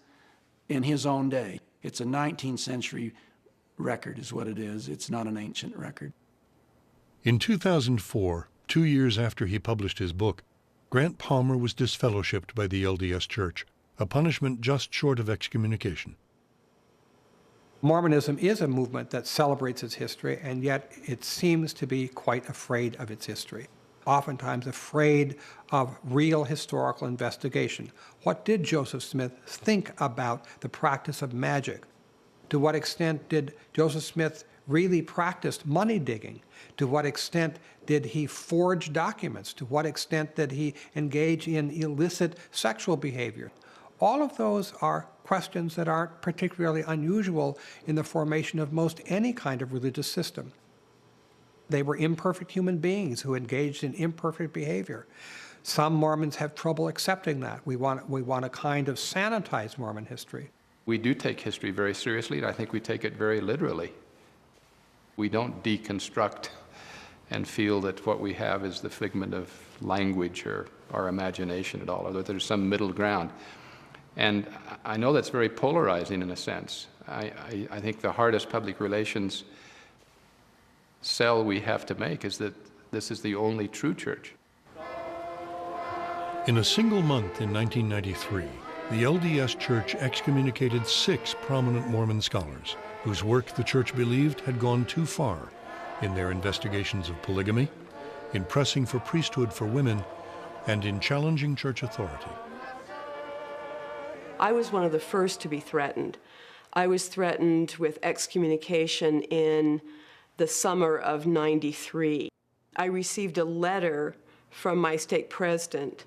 in his own day. It's a 19th century record is what it is. It's not an ancient record. In 2004, 2 years after he published his book, Grant Palmer was disfellowshipped by the LDS Church, a punishment just short of excommunication. Mormonism is a movement that celebrates its history, and yet it seems to be quite afraid of its history, oftentimes afraid of real historical investigation. What did Joseph Smith think about the practice of magic? To what extent did Joseph Smith really practice money digging? To what extent did he forge documents? To what extent did he engage in illicit sexual behavior? All of those are questions that aren't particularly unusual in the formation of most any kind of religious system. They were imperfect human beings who engaged in imperfect behavior. Some Mormons have trouble accepting that. We want to kind of sanitize Mormon history. We do take history very seriously, and I think we take it very literally. We don't deconstruct and feel that what we have is the figment of language or our imagination at all, or that there's some middle ground. And I know that's very polarizing in a sense. I think the hardest public relations sell we have to make is that this is the only true church. In a single month in 1993, the LDS Church excommunicated 6 prominent Mormon scholars whose work the church believed had gone too far in their investigations of polygamy, in pressing for priesthood for women, and in challenging church authority. I was one of the first to be threatened. I was threatened with excommunication in the summer of '93. I received a letter from my stake president.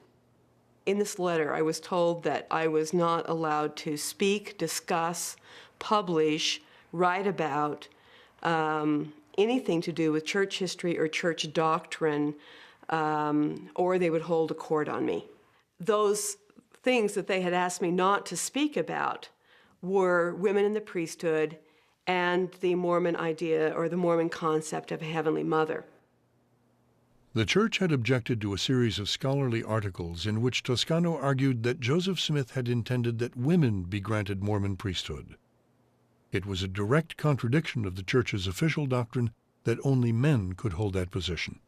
In this letter, I was told that I was not allowed to speak, discuss, publish, write about anything to do with church history or church doctrine, or they would hold a court on me. Those things that they had asked me not to speak about were women in the priesthood and the Mormon idea or the Mormon concept of a heavenly mother. The church had objected to a series of scholarly articles in which Toscano argued that Joseph Smith had intended that women be granted Mormon priesthood. It was a direct contradiction of the church's official doctrine that only men could hold that position.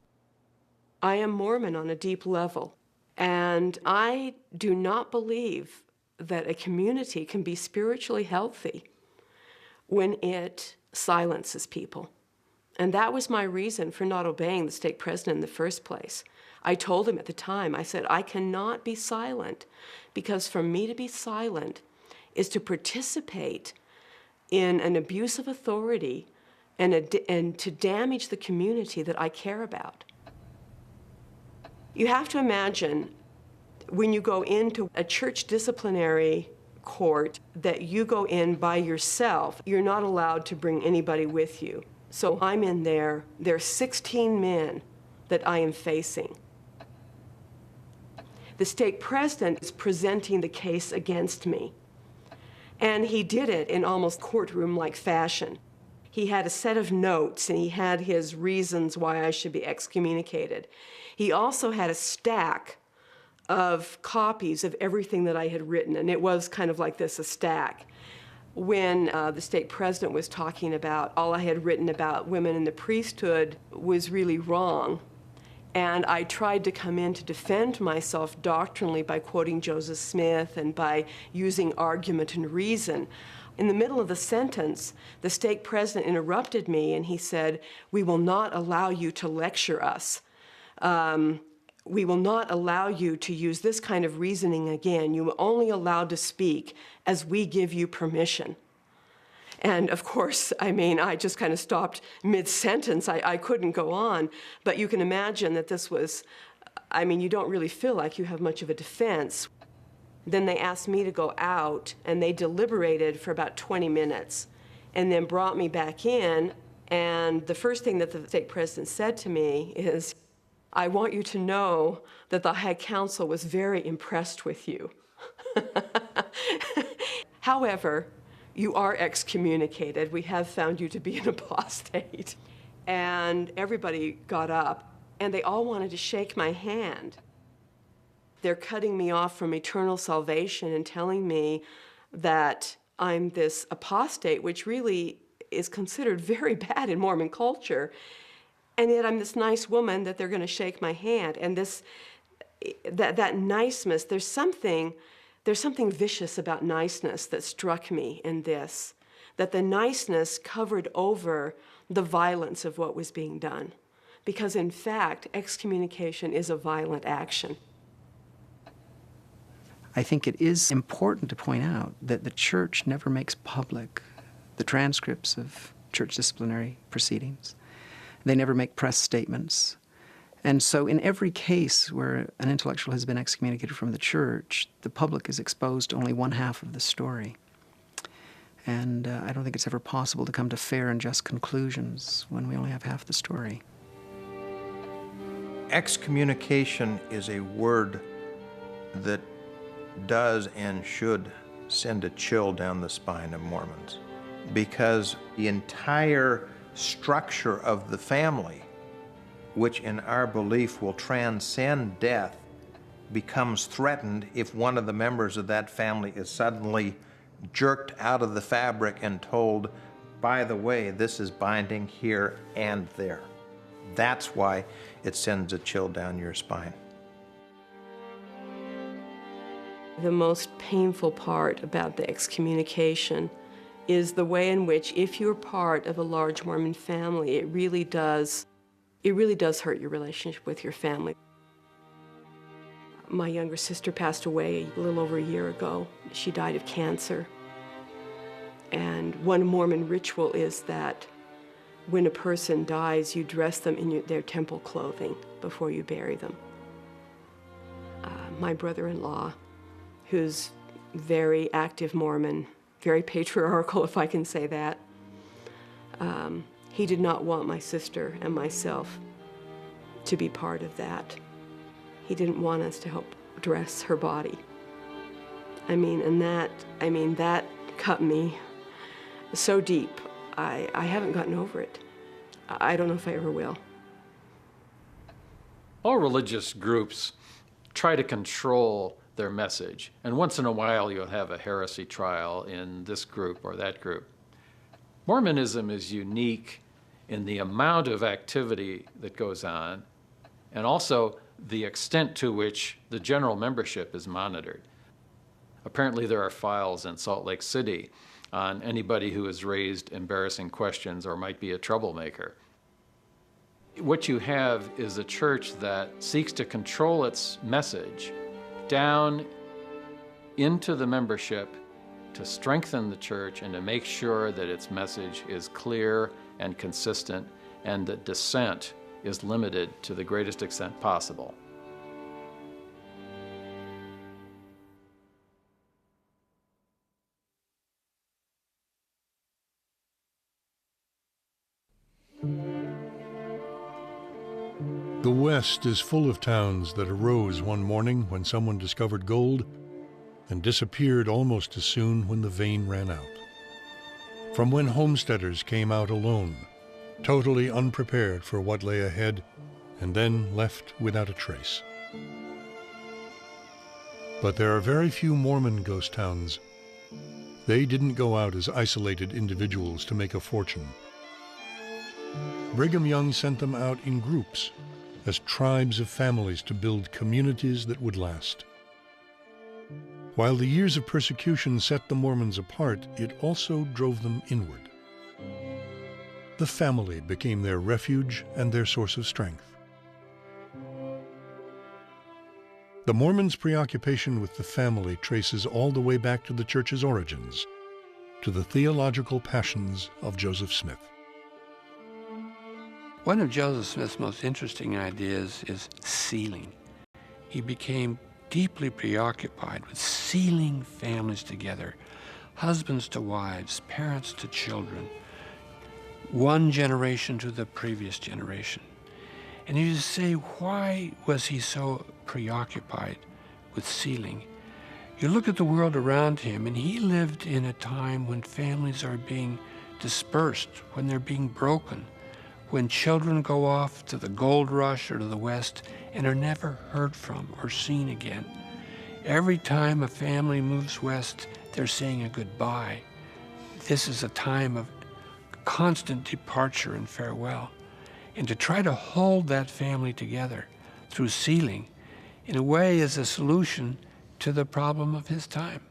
I am Mormon on a deep level, and I do not believe that a community can be spiritually healthy when it silences people. And that was my reason for not obeying the stake president in the first place. I told him at the time, I said, I cannot be silent, because for me to be silent is to participate in an abuse of authority and to damage the community that I care about. You have to imagine when you go into a church disciplinary court that you go in by yourself. You're not allowed to bring anybody with you. So I'm in there. There are 16 men that I am facing. The stake president is presenting the case against me. And he did it in almost courtroom-like fashion. He had a set of notes, and he had his reasons why I should be excommunicated. He also had a stack of copies of everything that I had written, and it was kind of like this, a stack. When the stake president was talking about all I had written about women in the priesthood was really wrong. And I tried to come in to defend myself doctrinally by quoting Joseph Smith and by using argument and reason. In the middle of the sentence, the stake president interrupted me and he said, "We will not allow you to lecture us. We will not allow you to use this kind of reasoning again. You are only allowed to speak as we give you permission." And of course, I just kind of stopped mid-sentence. I couldn't go on. But you can imagine that this was, you don't really feel like you have much of a defense. Then they asked me to go out, and they deliberated for about 20 minutes, and then brought me back in. And the first thing that the stake president said to me is, "I want you to know that the High Council was very impressed with you. However, you are excommunicated. We have found you to be an apostate." And everybody got up, and they all wanted to shake my hand. They're cutting me off from eternal salvation and telling me that I'm this apostate, which really is considered very bad in Mormon culture. And yet I'm this nice woman that they're going to shake my hand. And that niceness, there's something vicious about niceness that struck me in this, that the niceness covered over the violence of what was being done. Because in fact, excommunication is a violent action. I think it is important to point out that the church never makes public the transcripts of church disciplinary proceedings. They never make press statements. And so in every case where an intellectual has been excommunicated from the church, the public is exposed to only one half of the story. And I don't think it's ever possible to come to fair and just conclusions when we only have half the story. Excommunication is a word that does and should send a chill down the spine of Mormons, because the entire structure of the family which in our belief will transcend death, becomes threatened if one of the members of that family is suddenly jerked out of the fabric and told, by the way, this is binding here and there. That's why it sends a chill down your spine. The most painful part about the excommunication is the way in which, if you're part of a large Mormon family, it really does hurt your relationship with your family. My younger sister passed away a little over a year ago. She died of cancer. And one Mormon ritual is that when a person dies, you dress them in their temple clothing before you bury them. My brother-in-law, who's very active Mormon, very patriarchal, if I can say that, he did not want my sister and myself to be part of that. He didn't want us to help dress her body. That cut me so deep. I haven't gotten over it. I don't know if I ever will. All religious groups try to control their message, and once in a while you'll have a heresy trial in this group or that group. Mormonism is unique in the amount of activity that goes on, and also the extent to which the general membership is monitored. Apparently there are files in Salt Lake City on anybody who has raised embarrassing questions or might be a troublemaker. What you have is a church that seeks to control its message down into the membership to strengthen the church and to make sure that its message is clear and consistent and that dissent is limited to the greatest extent possible. The West is full of towns that arose one morning when someone discovered gold and disappeared almost as soon when the vein ran out. From when homesteaders came out alone, totally unprepared for what lay ahead, and then left without a trace. But there are very few Mormon ghost towns. They didn't go out as isolated individuals to make a fortune. Brigham Young sent them out in groups, as tribes of families to build communities that would last. While the years of persecution set the Mormons apart, it also drove them inward. The family became their refuge and their source of strength. The Mormons' preoccupation with the family traces all the way back to the church's origins, to the theological passions of Joseph Smith. One of Joseph Smith's most interesting ideas is sealing. He became deeply preoccupied with sealing families together, husbands to wives, parents to children, one generation to the previous generation. And you say, why was he so preoccupied with sealing? You look at the world around him, and he lived in a time when families are being dispersed, when they're being broken, when children go off to the gold rush or to the West and are never heard from or seen again. Every time a family moves west, they're saying a goodbye. This is a time of constant departure and farewell. And to try to hold that family together through sealing, in a way, is a solution to the problem of his time.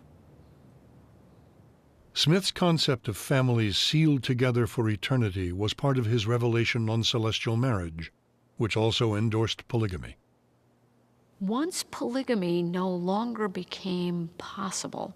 Smith's concept of families sealed together for eternity was part of his revelation on celestial marriage, which also endorsed polygamy. Once polygamy no longer became possible,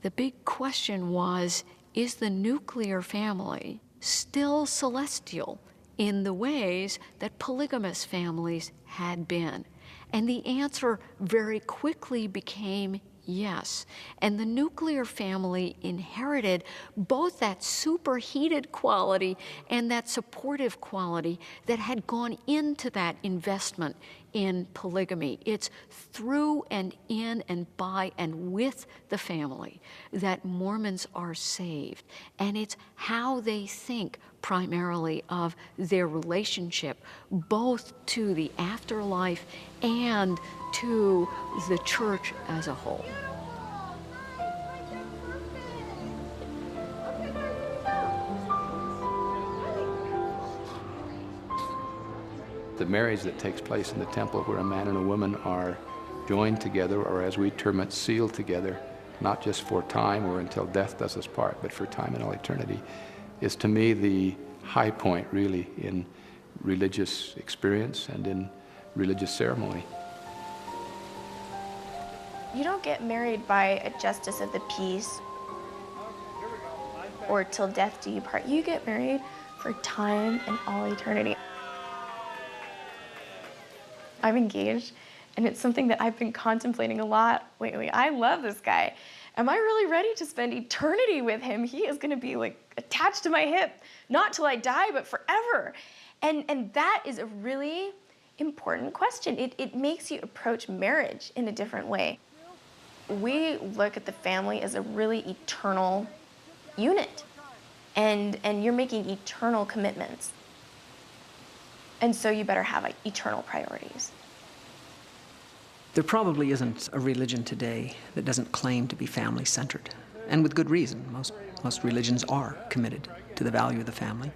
the big question was, is the nuclear family still celestial in the ways that polygamous families had been? And the answer very quickly became yes. And the nuclear family inherited both that superheated quality and that supportive quality that had gone into that investment in polygamy. It's through and in and by and with the family that Mormons are saved. And it's how they think primarily of their relationship, both to the afterlife and to the church as a whole. The marriage that takes place in the temple, where a man and a woman are joined together, or as we term it, sealed together, not just for time or until death does us part, but for time and all eternity, is to me the high point, really, in religious experience and in religious ceremony. You don't get married by a justice of the peace or till death do you part. You get married for time and all eternity. I'm engaged, and it's something that I've been contemplating a lot lately. I love this guy. Am I really ready to spend eternity with him? He is going to be like attached to my hip, not till I die, but forever. And that is a really important question. It makes you approach marriage in a different way. We look at the family as a really eternal unit, and you're making eternal commitments. And so you better have eternal priorities. There probably isn't a religion today that doesn't claim to be family-centered, and with good reason. Most religions are committed to the value of the family.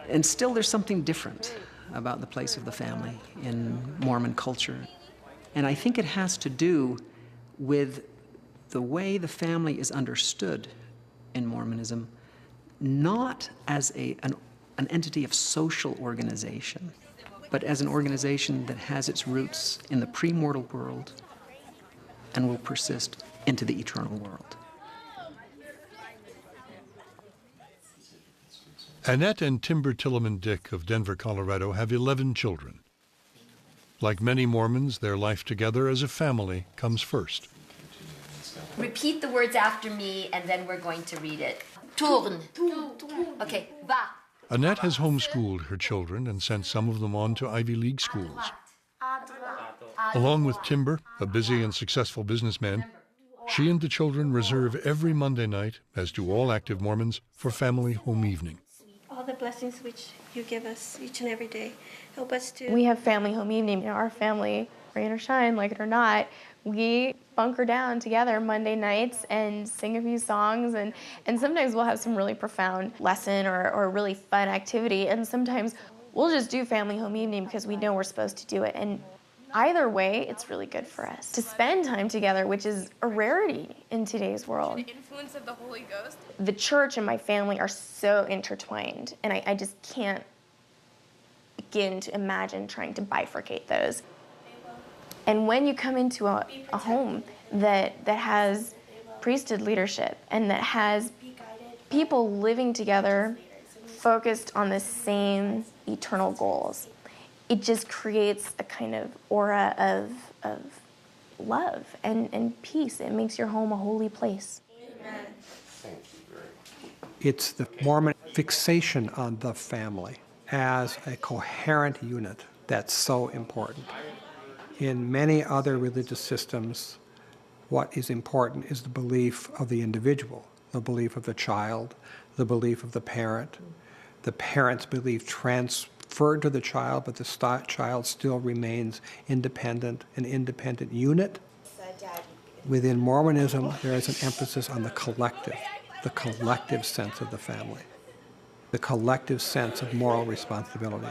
And still there's something different about the place of the family in Mormon culture. And I think it has to do with the way the family is understood in Mormonism, not as an entity of social organization, but as an organization that has its roots in the premortal world and will persist into the eternal world. Annette and Timber Tilleman Dick of Denver, Colorado have 11 children. Like many Mormons, their life together as a family comes first. Repeat the words after me, and then we're going to read it. Tourne. Okay, va. Annette has homeschooled her children and sent some of them on to Ivy League schools. Along with Timber, a busy and successful businessman, she and the children reserve every Monday night, as do all active Mormons, for family home evening. All the blessings which you give us each and every day, help us to... We have family home evening. You know, our family, rain or shine, like it or not, we bunker down together Monday nights and sing a few songs, and sometimes we'll have some really profound lesson or a really fun activity, and sometimes we'll just do family home evening because we know we're supposed to do it. And either way, it's really good for us to spend time together, which is a rarity in today's world. The influence of the Holy Ghost. The church and my family are so intertwined, and I just can't begin to imagine trying to bifurcate those. And when you come into a home that has priesthood leadership and that has people living together focused on the same eternal goals, it just creates a kind of aura of love and peace. It makes your home a holy place. Amen. It's the Mormon fixation on the family as a coherent unit that's so important. In many other religious systems, what is important is the belief of the individual, the belief of the child, the belief of the parent. The parent's belief transferred to the child, but the child still remains independent, an independent unit. Within Mormonism, there is an emphasis on the collective sense of the family, the collective sense of moral responsibility,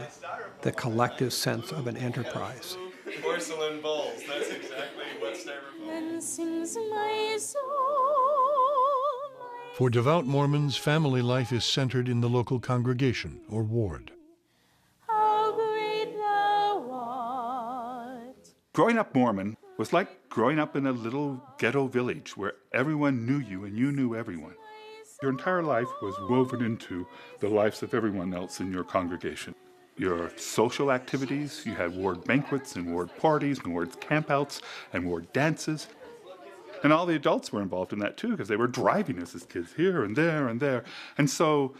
the collective sense of an enterprise. Porcelain bowls, that's exactly what styrofoam is. For devout Mormons, family life is centered in the local congregation or ward. Growing up Mormon was like growing up in a little ghetto village where everyone knew you and you knew everyone. Your entire life was woven into the lives of everyone else in your congregation. Your social activities, you had ward banquets and ward parties and ward campouts and ward dances. And all the adults were involved in that too, because they were driving us as kids here and there and there. And so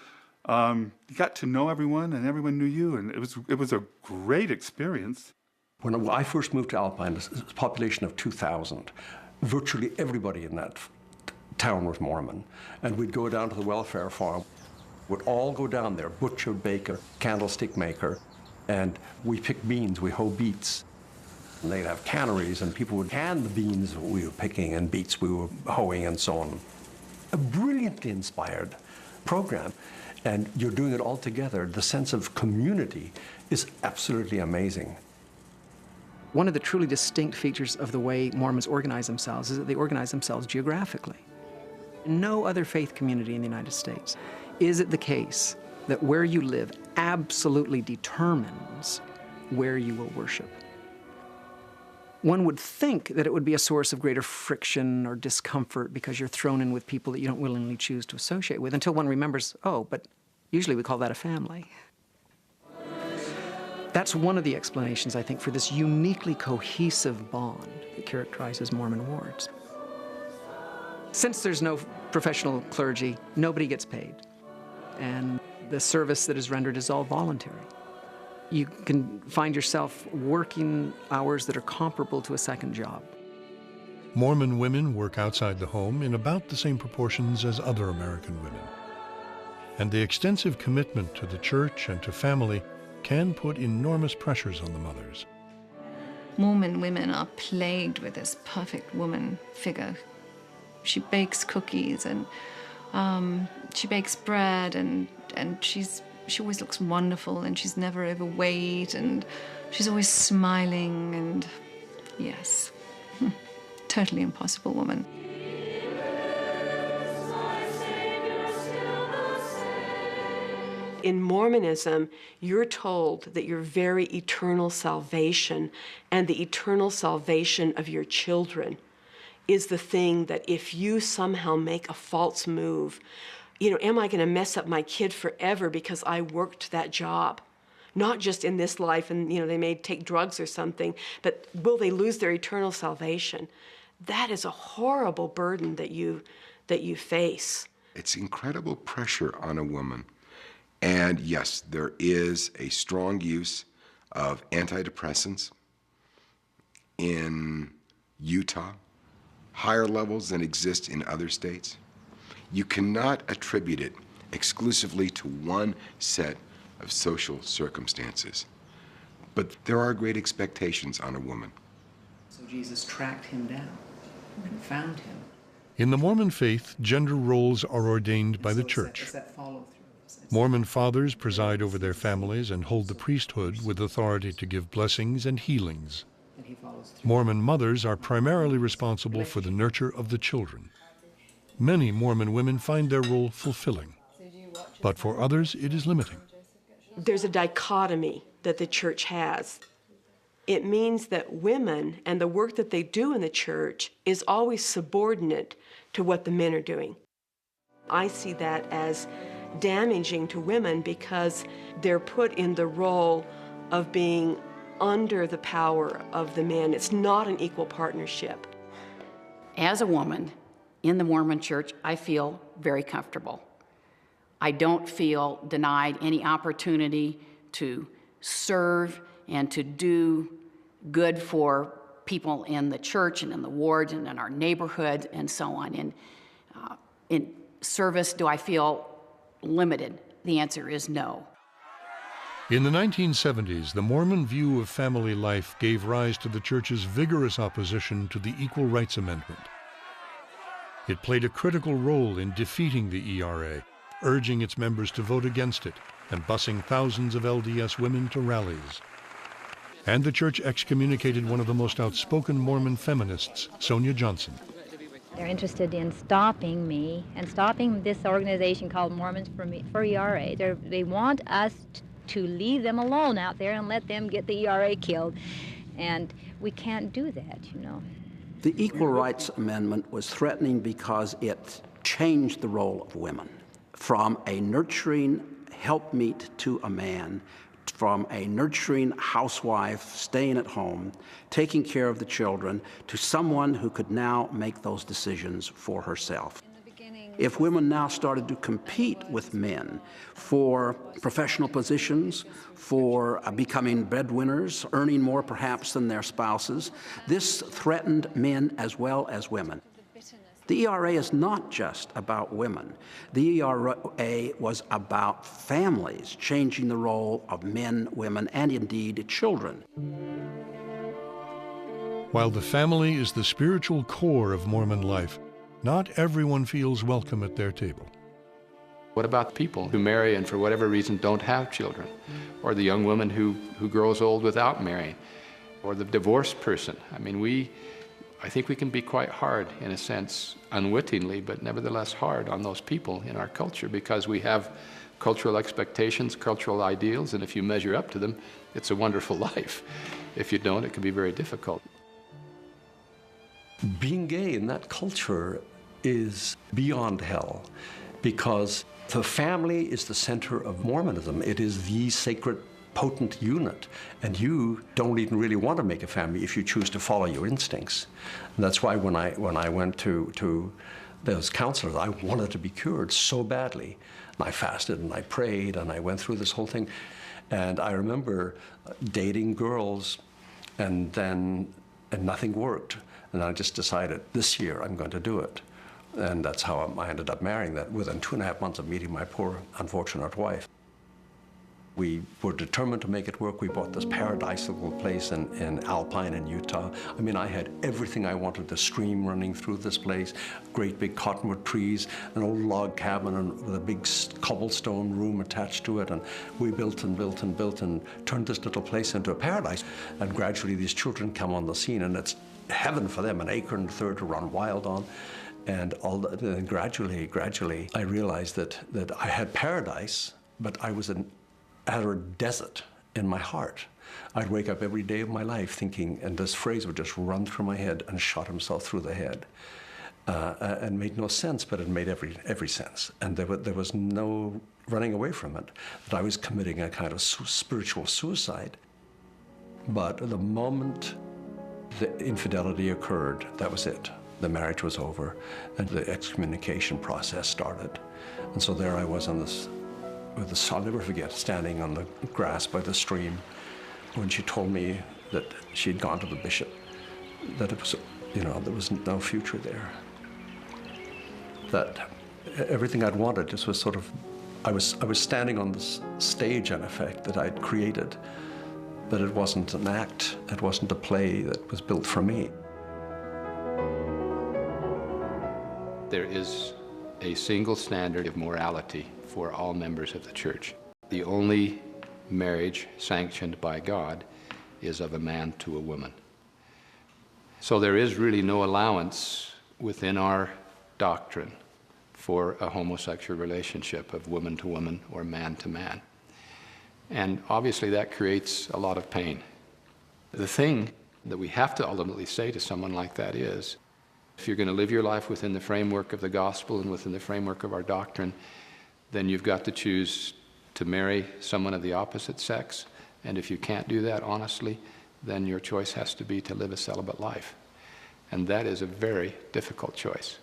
you got to know everyone and everyone knew you, and it was a great experience. When I first moved to Alpine, it was a population of 2,000. Virtually everybody in that town was Mormon. And we'd go down to the welfare farm. We'd all go down there, butcher, baker, candlestick maker, and we pick beans, we hoe beets. And they'd have canneries, and people would can the beans we were picking and beets we were hoeing and so on. A brilliantly inspired program. And you're doing it all together. The sense of community is absolutely amazing. One of the truly distinct features of the way Mormons organize themselves is that they organize themselves geographically. In no other faith community in the United States is it the case that where you live absolutely determines where you will worship. One would think that it would be a source of greater friction or discomfort because you're thrown in with people that you don't willingly choose to associate with, until one remembers, oh, but usually we call that a family. That's one of the explanations, I think, for this uniquely cohesive bond that characterizes Mormon wards. Since there's no professional clergy, nobody gets paid, and the service that is rendered is all voluntary. You can find yourself working hours that are comparable to a second job. Mormon women work outside the home in about the same proportions as other American women. And the extensive commitment to the church and to family can put enormous pressures on the mothers. Mormon women are plagued with this perfect woman figure. She bakes cookies and she bakes bread and she always looks wonderful and she's never overweight and she's always smiling and yes, totally impossible woman. In Mormonism, you're told that your very eternal salvation and the eternal salvation of your children is the thing that if you somehow make a false move, am I going to mess up my kid forever because I worked that job? Not just in this life and, they may take drugs or something, but will they lose their eternal salvation? That is a horrible burden that you face. It's incredible pressure on a woman. And yes, there is a strong use of antidepressants in Utah, higher levels than exist in other states. You cannot attribute it exclusively to one set of social circumstances. But there are great expectations on a woman. So Jesus tracked him down and found him. In the Mormon faith, gender roles are ordained by the church. Mormon fathers preside over their families and hold the priesthood with authority to give blessings and healings. Mormon mothers are primarily responsible for the nurture of the children. Many Mormon women find their role fulfilling, but for others it is limiting. There's a dichotomy that the church has. It means that women and the work that they do in the church is always subordinate to what the men are doing. I see that as damaging to women because they're put in the role of being under the power of the men. It's not an equal partnership. As a woman in the Mormon church, I feel very comfortable. I don't feel denied any opportunity to serve and to do good for people in the church and in the wards and in our neighborhood and so on. In service, do I feel limited? The answer is no. In the 1970s, the Mormon view of family life gave rise to the church's vigorous opposition to the Equal Rights Amendment. It played a critical role in defeating the ERA, urging its members to vote against it, and busing thousands of LDS women to rallies. And the church excommunicated one of the most outspoken Mormon feminists, Sonia Johnson. They're interested in stopping me and stopping this organization called Mormons for ERA. They want us to leave them alone out there and let them get the ERA killed. And we can't do that, The Equal Rights Amendment was threatening because it changed the role of women from a nurturing helpmeet to a man, from a nurturing housewife staying at home, taking care of the children, to someone who could now make those decisions for herself. If women now started to compete with men for professional positions, for becoming breadwinners, earning more perhaps than their spouses, this threatened men as well as women. The ERA is not just about women. The ERA was about families, changing the role of men, women, and indeed children. While the family is the spiritual core of Mormon life, not everyone feels welcome at their table. What about people who marry and for whatever reason don't have children? Or the young woman who grows old without marrying? Or the divorced person? I mean, I think we can be quite hard, in a sense, unwittingly, but nevertheless hard on those people in our culture because we have cultural expectations, cultural ideals, and if you measure up to them, it's a wonderful life. If you don't, it can be very difficult. Being gay in that culture is beyond hell because the family is the center of Mormonism. It is the sacred, potent unit, and you don't even really want to make a family if you choose to follow your instincts. And that's why when I went to those counselors, I wanted to be cured so badly. And I fasted and I prayed and I went through this whole thing. And I remember dating girls and nothing worked. And I just decided this year I'm going to do it. And that's how I ended up marrying that within 2.5 months of meeting my poor, unfortunate wife. We were determined to make it work. We bought this paradisical place in Alpine in Utah. I mean, I had everything I wanted, the stream running through this place, great big cottonwood trees, an old log cabin with a big cobblestone room attached to it. And we built and built and built and turned this little place into a paradise. And gradually these children come on the scene, and it's heaven for them, an acre and a third to run wild on. And gradually, I realized that I had paradise, but I was an utter desert in my heart. I'd wake up every day of my life thinking, and this phrase would just run through my head, and shot himself through the head. And made no sense, but it made every sense. And there was no running away from it, that I was committing a kind of spiritual suicide. But the moment the infidelity occurred, that was it. The marriage was over, and the excommunication process started. And so there I was on this, I'll never forget, standing on the grass by the stream when she told me that she'd gone to the bishop, that it was, there was no future there. That everything I'd wanted just was sort of, I was standing on this stage, in effect, that I'd created, but it wasn't an act, it wasn't a play that was built for me. There is a single standard of morality for all members of the church. The only marriage sanctioned by God is of a man to a woman. So there is really no allowance within our doctrine for a homosexual relationship of woman to woman or man to man. And obviously that creates a lot of pain. The thing that we have to ultimately say to someone like that is, if you're going to live your life within the framework of the gospel and within the framework of our doctrine, then you've got to choose to marry someone of the opposite sex. And if you can't do that honestly, then your choice has to be to live a celibate life. And that is a very difficult choice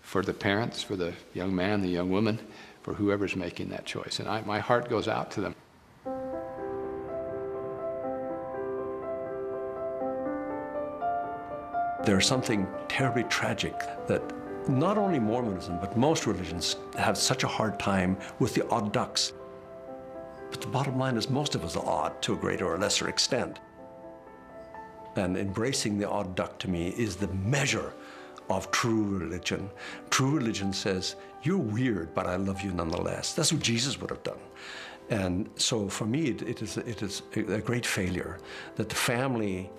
for the parents, for the young man, the young woman, for whoever's making that choice. And my heart goes out to them. There's something terribly tragic that not only Mormonism, but most religions have such a hard time with the odd ducks. But the bottom line is most of us are odd to a greater or lesser extent. And embracing the odd duck to me is the measure of true religion. True religion says, you're weird, but I love you nonetheless. That's what Jesus would have done. And so for me, it is a great failure that the family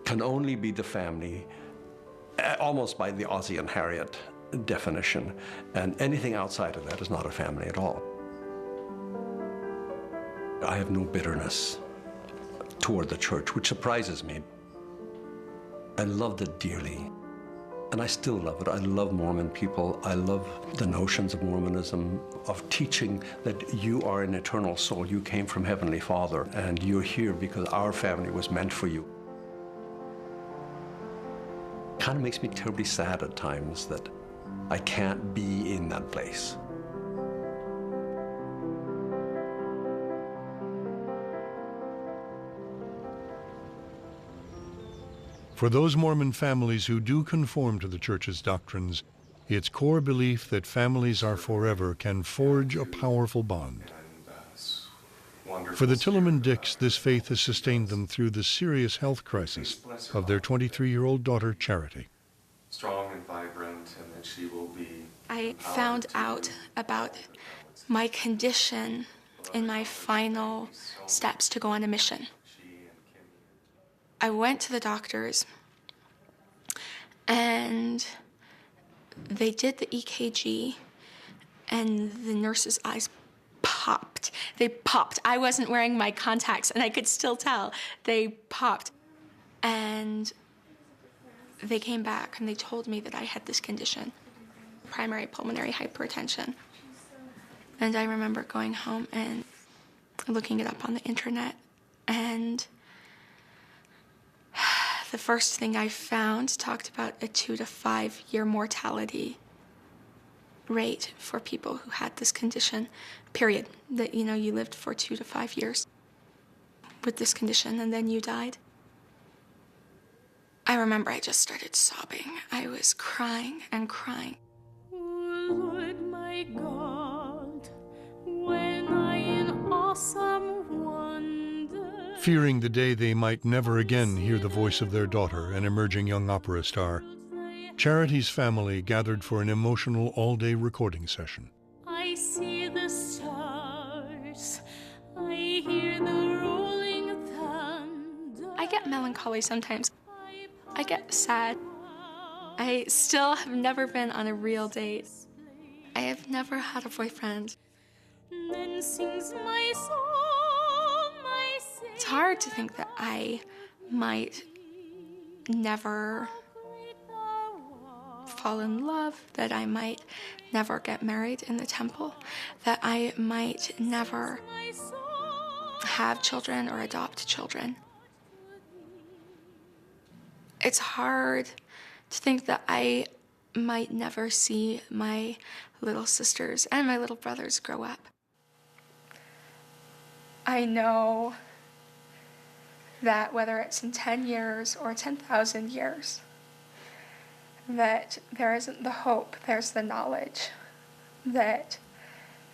can only be the family almost by the Ozzie and Harriet definition, and anything outside of that is not a family at all. I have no bitterness toward the church, which surprises me. I loved it dearly, and I still love it. I love Mormon people. I love the notions of Mormonism, of teaching that you are an eternal soul. You came from Heavenly Father, and you're here because our family was meant for you. Kind of makes me terribly sad at times that I can't be in that place. For those Mormon families who do conform to the Church's doctrines, its core belief that families are forever can forge a powerful bond. For the Tilleman Dicks, this faith has sustained them through the serious health crisis of their 23-year-old daughter, Charity. Strong and vibrant, and that she will be... I found out about my condition in my final steps to go on a mission. I went to the doctors, and they did the EKG, and the nurse's eyes popped. They popped. I wasn't wearing my contacts, and I could still tell. They popped. And they came back, and they told me that I had this condition, primary pulmonary hypertension. And I remember going home and looking it up on the internet, and the first thing I found talked about a 2 to 5 year mortality rate for people who had this condition, period. That, you know, you lived for 2 to 5 years with this condition and then you died. I remember I just started sobbing. I was crying and crying. Lord my God, when I in awesome wonder... Fearing the day they might never again hear the voice of their daughter, an emerging young opera star, Charity's family gathered for an emotional all-day recording session. I see the stars, I hear the rolling thunder. I get melancholy sometimes. I get sad. I still have never been on a real date. I have never had a boyfriend. Then sings my soul, my Savior. It's hard to think that I might never fall in love, that I might never get married in the temple, that I might never have children or adopt children. It's hard to think that I might never see my little sisters and my little brothers grow up. I know that whether it's in 10 years or 10,000 years, that there isn't the hope, there's the knowledge that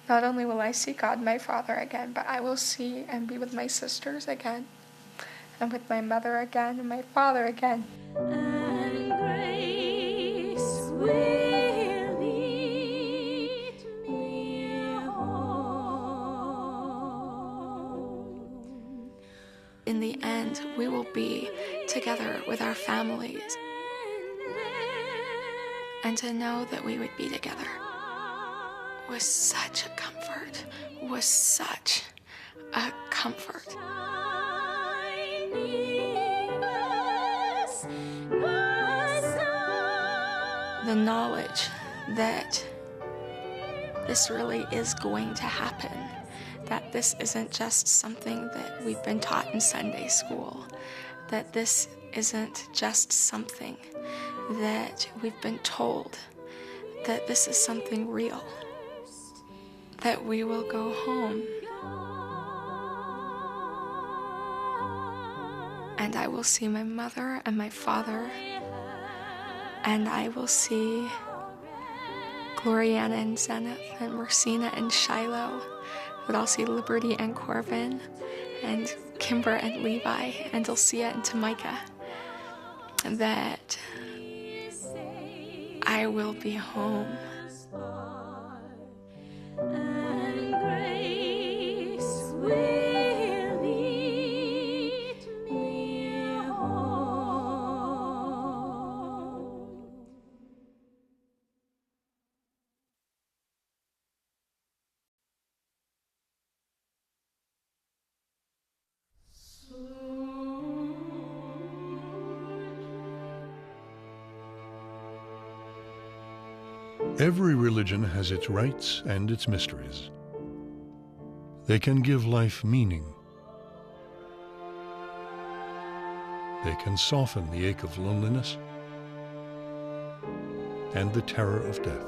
not only will I see God, my Father, again, but I will see and be with my sisters again, and with my mother again, and my father again. And grace will lead me home. In the end, we will be together with our families. And to know that we would be together was such a comfort, was such a comfort. The knowledge that this really is going to happen, that this isn't just something that we've been taught in Sunday school, that this isn't just something that we've been told, that this is something real, that we will go home. And I will see my mother and my father, and I will see Gloriana and Zenith and Mercina and Shiloh, but I'll see Liberty and Corvin, and Kimber and Levi, and Dulcia and Tamika, that I will be home. And grace will lead me home. Every religion has its rites and its mysteries. They can give life meaning. They can soften the ache of loneliness. and the terror of death.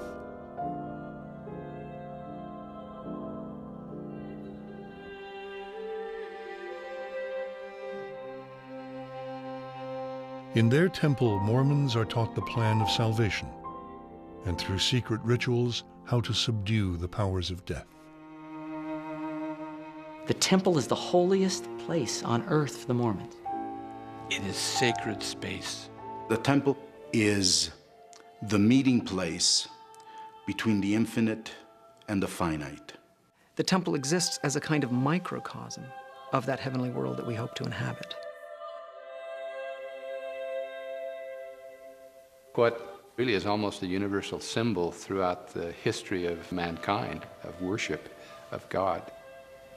In their temple, Mormons are taught the plan of salvation, and through secret rituals, how to subdue the powers of death. The temple is the holiest place on earth for the Mormons. It is sacred space. The temple is the meeting place between the infinite and the finite. The temple exists as a kind of microcosm of that heavenly world that we hope to inhabit. What really is almost a universal symbol throughout the history of mankind, of worship of God.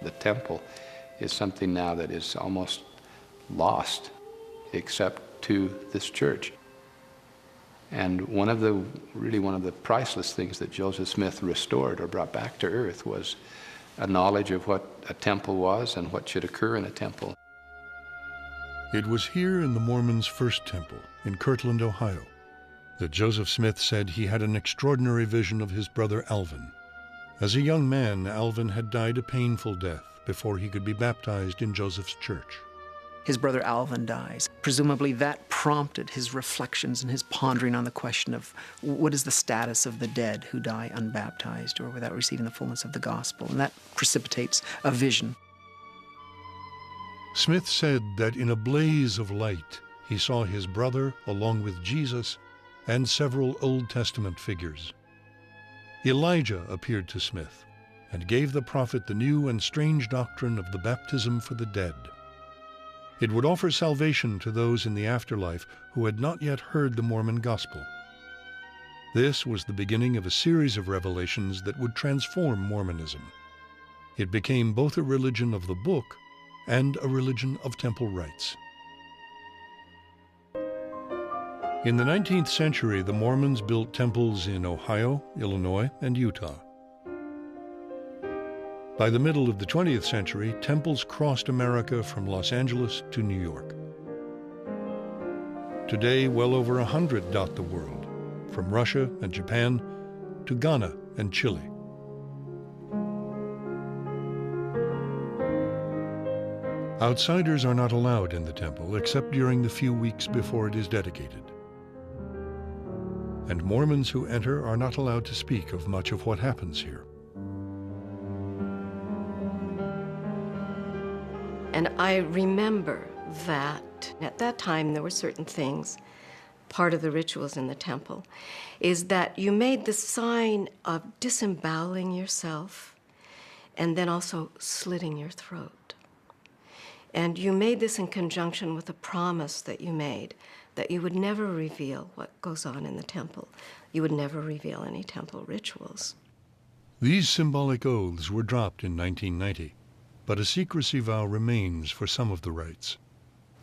The temple is something now that is almost lost, except to this church. And one of the priceless things that Joseph Smith restored or brought back to earth was a knowledge of what a temple was and what should occur in a temple. It was here in the Mormons' first temple, in Kirtland, Ohio, that Joseph Smith said he had an extraordinary vision of his brother Alvin. As a young man, Alvin had died a painful death before he could be baptized in Joseph's church. His brother Alvin dies. Presumably that prompted his reflections and his pondering on the question of what is the status of the dead who die unbaptized or without receiving the fullness of the gospel, and that precipitates a vision. Smith said that in a blaze of light, he saw his brother along with Jesus and several Old Testament figures. Elijah appeared to Smith and gave the prophet the new and strange doctrine of the baptism for the dead. It would offer salvation to those in the afterlife who had not yet heard the Mormon gospel. This was the beginning of a series of revelations that would transform Mormonism. It became both a religion of the book and a religion of temple rites. In the 19th century, the Mormons built temples in Ohio, Illinois, and Utah. By the middle of the 20th century, temples crossed America from Los Angeles to New York. Today, well over 100 dot the world, from Russia and Japan to Ghana and Chile. Outsiders are not allowed in the temple except during the few weeks before it is dedicated. And Mormons who enter are not allowed to speak of much of what happens here. And I remember that at that time there were certain things, part of the rituals in the temple, is that you made the sign of disemboweling yourself and then also slitting your throat. And you made this in conjunction with a promise that you made that you would never reveal what goes on in the temple. You would never reveal any temple rituals. These symbolic oaths were dropped in 1990, but a secrecy vow remains for some of the rites.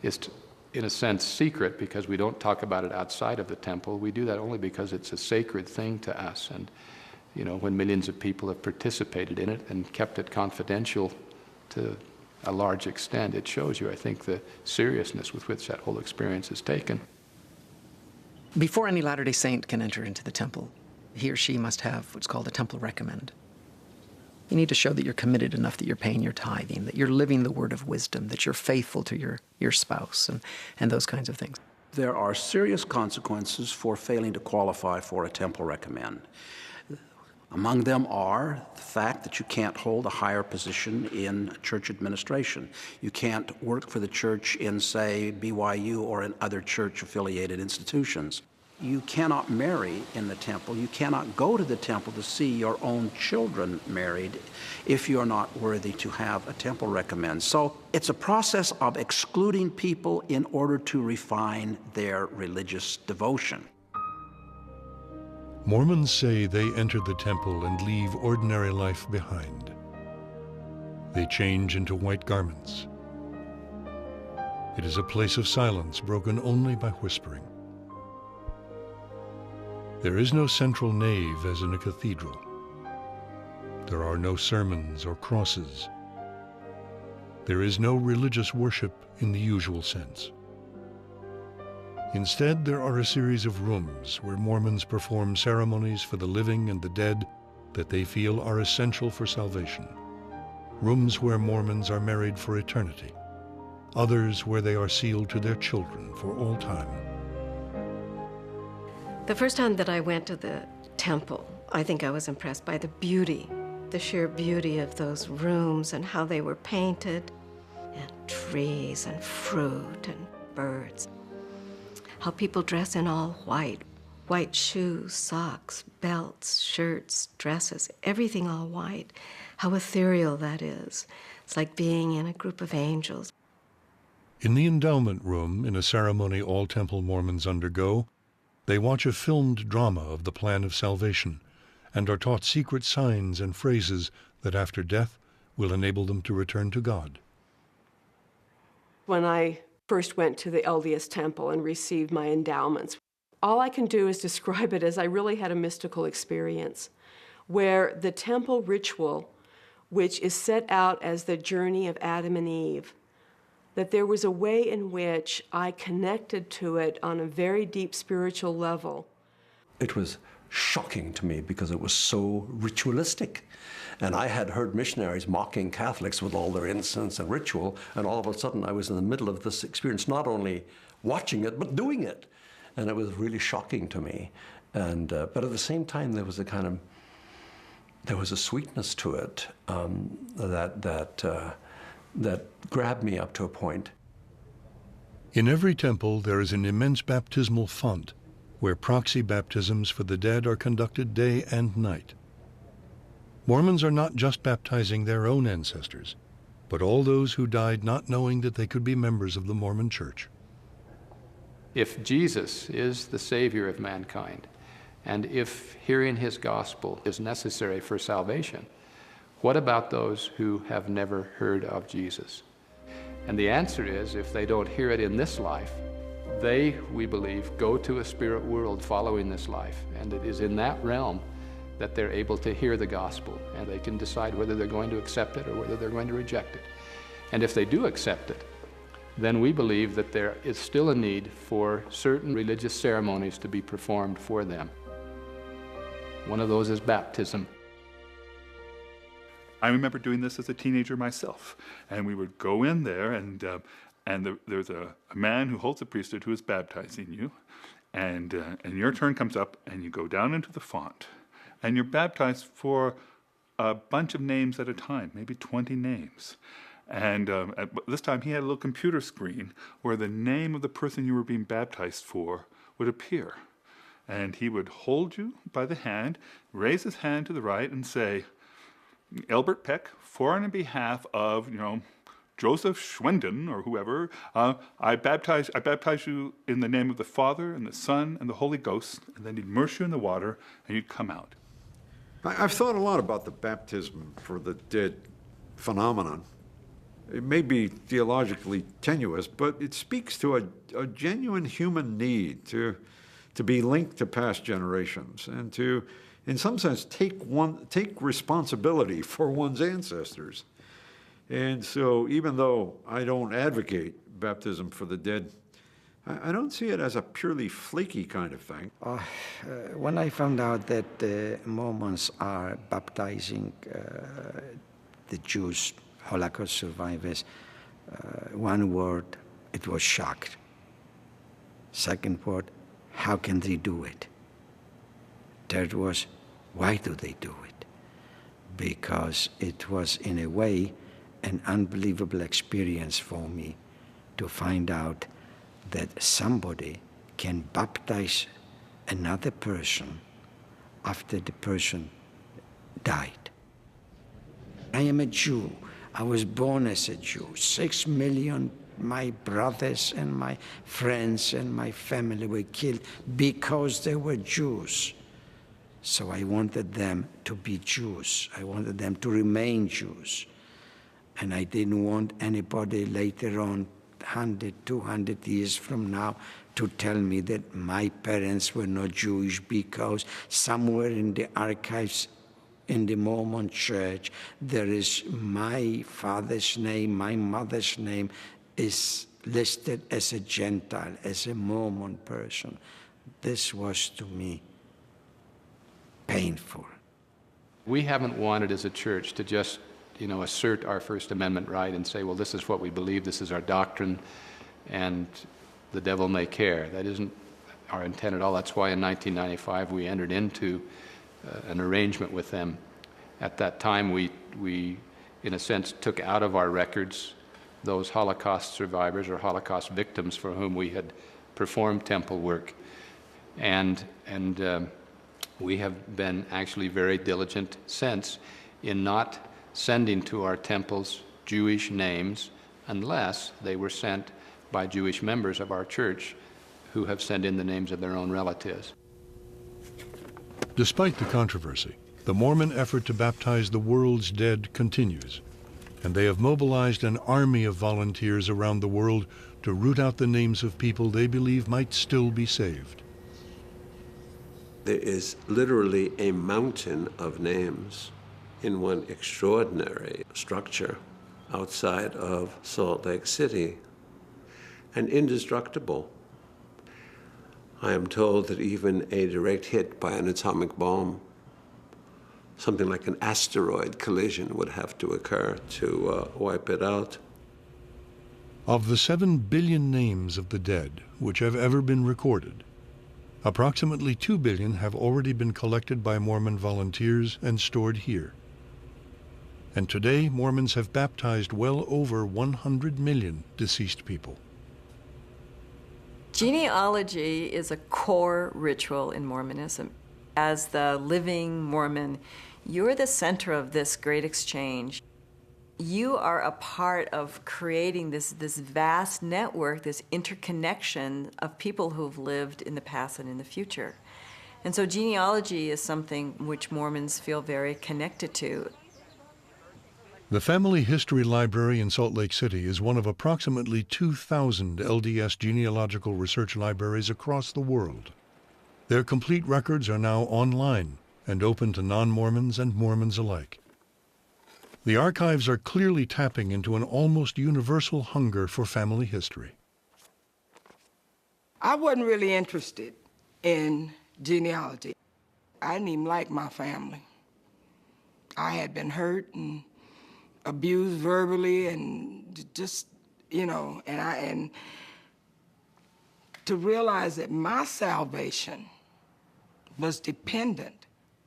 It's, in a sense, secret because we don't talk about it outside of the temple. We do that only because it's a sacred thing to us. And, you know, when millions of people have participated in it and kept it confidential to a large extent, it shows you, I think, the seriousness with which that whole experience is taken. Before any Latter-day Saint can enter into the temple, he or she must have what's called a temple recommend. You need to show that you're committed enough that you're paying your tithing, that you're living the word of wisdom, that you're faithful to your spouse, and those kinds of things. There are serious consequences for failing to qualify for a temple recommend. Among them are the fact that you can't hold a higher position in church administration. You can't work for the church in, say, BYU or in other church-affiliated institutions. You cannot marry in the temple. You cannot go to the temple to see your own children married if you're not worthy to have a temple recommend. So it's a process of excluding people in order to refine their religious devotion. Mormons say they enter the temple and leave ordinary life behind. They change into white garments. It is a place of silence broken only by whispering. There is no central nave as in a cathedral. There are no sermons or crosses. There is no religious worship in the usual sense. Instead, there are a series of rooms where Mormons perform ceremonies for the living and the dead that they feel are essential for salvation. Rooms where Mormons are married for eternity. Others where they are sealed to their children for all time. The first time that I went to the temple, I think I was impressed by the beauty, the sheer beauty of those rooms and how they were painted, and trees and fruit and birds. How people dress in all white, white shoes, socks, belts, shirts, dresses, everything all white. How ethereal that is. It's like being in a group of angels. In the endowment room, in a ceremony all Temple Mormons undergo, they watch a filmed drama of the plan of salvation and are taught secret signs and phrases that after death will enable them to return to God. When I first went to the LDS temple and received my endowments, all I can do is describe it as I really had a mystical experience where the temple ritual, which is set out as the journey of Adam and Eve, that there was a way in which I connected to it on a very deep spiritual level. It was shocking to me because it was so ritualistic. And I had heard missionaries mocking Catholics with all their incense and ritual, and all of a sudden I was in the middle of this experience, not only watching it, but doing it. And it was really shocking to me. And, but at the same time, there was a kind of, there was a sweetness to it that grabbed me up to a point. In every temple, there is an immense baptismal font where proxy baptisms for the dead are conducted day and night. Mormons are not just baptizing their own ancestors, but all those who died not knowing that they could be members of the Mormon Church. If Jesus is the Savior of mankind, and if hearing his gospel is necessary for salvation, what about those who have never heard of Jesus? And the answer is, if they don't hear it in this life, they, we believe, go to a spirit world following this life, and it is in that realm that they're able to hear the gospel, and they can decide whether they're going to accept it or whether they're going to reject it. And if they do accept it, then we believe that there is still a need for certain religious ceremonies to be performed for them. One of those is baptism. I remember doing this as a teenager myself, and we would go in there, and there's a man who holds the priesthood who is baptizing you, and your turn comes up, and you go down into the font, and you're baptized for a bunch of names at a time, maybe 20 names. And at this time, he had a little computer screen where the name of the person you were being baptized for would appear. And he would hold you by the hand, raise his hand to the right, and say, Elbert Peck, for and on behalf of, Joseph Schwenden or whoever, I baptize you in the name of the Father and the Son and the Holy Ghost. And then he'd immerse you in the water, and you'd come out. I've thought a lot about the baptism for the dead phenomenon. It may be theologically tenuous, but it speaks to a genuine human need to be linked to past generations and to, in some sense, take responsibility for one's ancestors. And so even though I don't advocate baptism for the dead, I don't see it as a purely flaky kind of thing. When I found out that the Mormons are baptizing the Jews, Holocaust survivors, one word, it was shocked. Second word, how can they do it? Third was, why do they do it? Because it was, in a way, an unbelievable experience for me to find out that somebody can baptize another person after the person died. I am a Jew. I was born as a Jew. 6 million my brothers and my friends and my family were killed because they were Jews. So I wanted them to be Jews. I wanted them to remain Jews. And I didn't want anybody later on, 100, 200 years from now, to tell me that my parents were not Jewish because somewhere in the archives in the Mormon church, there is my father's name, my mother's name is listed as a Gentile, as a Mormon person. This was to me painful. We haven't wanted as a church to just, assert our First Amendment right and say, well, this is what we believe, this is our doctrine, and the devil may care. That isn't our intent at all. That's why in 1995 we entered into an arrangement with them. At that time, we, in a sense, took out of our records those Holocaust survivors or Holocaust victims for whom we had performed temple work. And we have been actually very diligent since in not sending to our temples Jewish names unless they were sent by Jewish members of our church who have sent in the names of their own relatives. Despite the controversy, the Mormon effort to baptize the world's dead continues, and they have mobilized an army of volunteers around the world to root out the names of people they believe might still be saved. There is literally a mountain of names in one extraordinary structure outside of Salt Lake City, and indestructible. I am told that even a direct hit by an atomic bomb, something like an asteroid collision, would have to occur to wipe it out. Of the 7 billion names of the dead which have ever been recorded, approximately 2 billion have already been collected by Mormon volunteers and stored here. And today, Mormons have baptized well over 100 million deceased people. Genealogy is a core ritual in Mormonism. As the living Mormon, you're the center of this great exchange. You are a part of creating this vast network, this interconnection of people who've lived in the past and in the future. And so genealogy is something which Mormons feel very connected to. The Family History Library in Salt Lake City is one of approximately 2,000 LDS genealogical research libraries across the world. Their complete records are now online and open to non-Mormons and Mormons alike. The archives are clearly tapping into an almost universal hunger for family history. I wasn't really interested in genealogy. I didn't even like my family. I had been hurt and abused verbally and just, and to realize that my salvation was dependent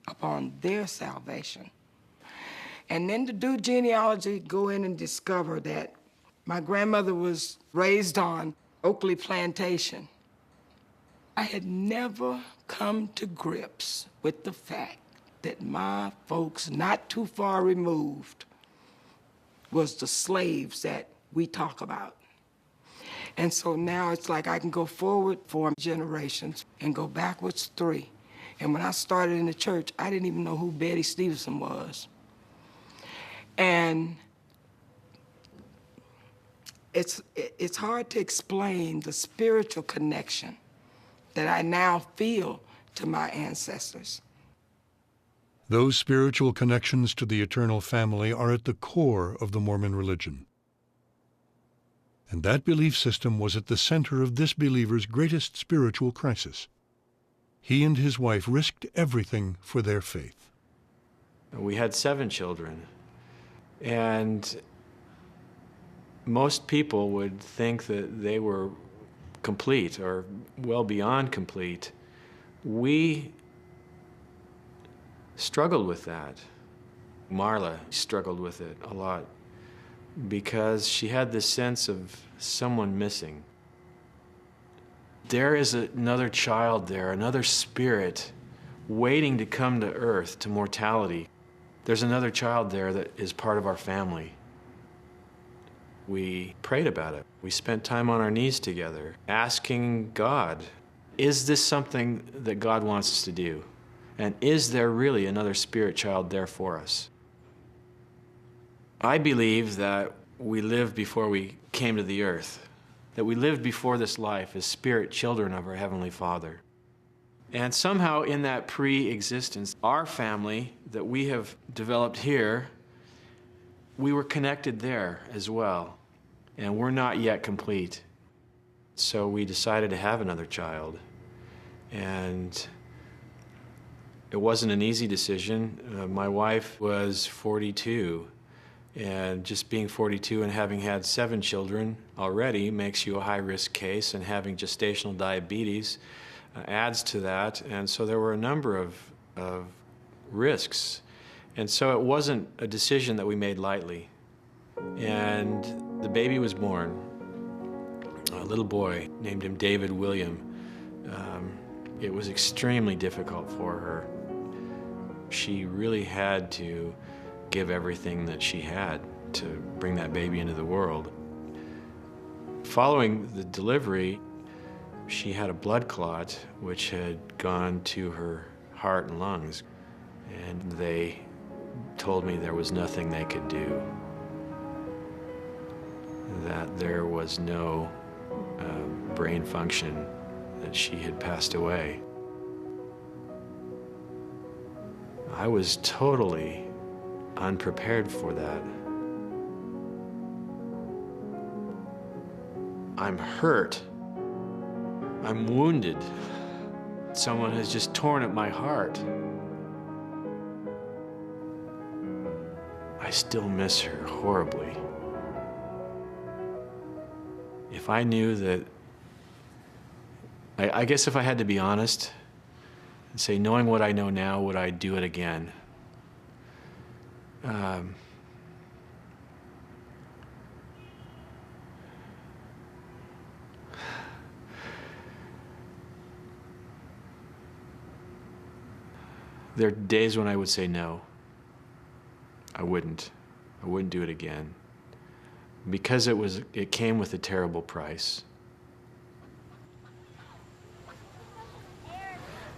upon their salvation. And then to do genealogy, go in and discover that my grandmother was raised on Oakley Plantation. I had never come to grips with the fact that my folks, not too far removed, was the slaves that we talk about. And so now it's like I can go forward 4 generations and go backwards 3. And when I started in the church, I didn't even know who Betty Stevenson was. And it's hard to explain the spiritual connection that I now feel to my ancestors. Those spiritual connections to the eternal family are at the core of the Mormon religion. And that belief system was at the center of this believer's greatest spiritual crisis. He and his wife risked everything for their faith. We had 7 children, and most people would think that they were complete or well beyond complete. We struggled with that. Marla struggled with it a lot because she had this sense of someone missing. There is another child there, another spirit waiting to come to earth, to mortality. There's another child there that is part of our family. We prayed about it. We spent time on our knees together, asking God, is this something that God wants us to do? And is there really another spirit child there for us? I believe that we lived before we came to the earth, that we lived before this life as spirit children of our Heavenly Father. And somehow in that pre-existence, our family that we have developed here, we were connected there as well. and we're not yet complete. So we decided to have another child. And it wasn't an easy decision. My wife was 42, and just being 42 and having had 7 children already makes you a high-risk case, and having gestational diabetes adds to that. And so there were a number of risks. And so it wasn't a decision that we made lightly. And the baby was born, a little boy, named him David William. It was extremely difficult for her. She really had to give everything that she had to bring that baby into the world. Following the delivery, she had a blood clot which had gone to her heart and lungs, and they told me there was nothing they could do, that there was no brain function, that she had passed away. I was totally unprepared for that. I'm hurt. I'm wounded. Someone has just torn at my heart. I still miss her horribly. If I knew that, I guess if I had to be honest and say, knowing what I know now, would I do it again? There are days when I would say no. I wouldn't do it again. Because it came with a terrible price.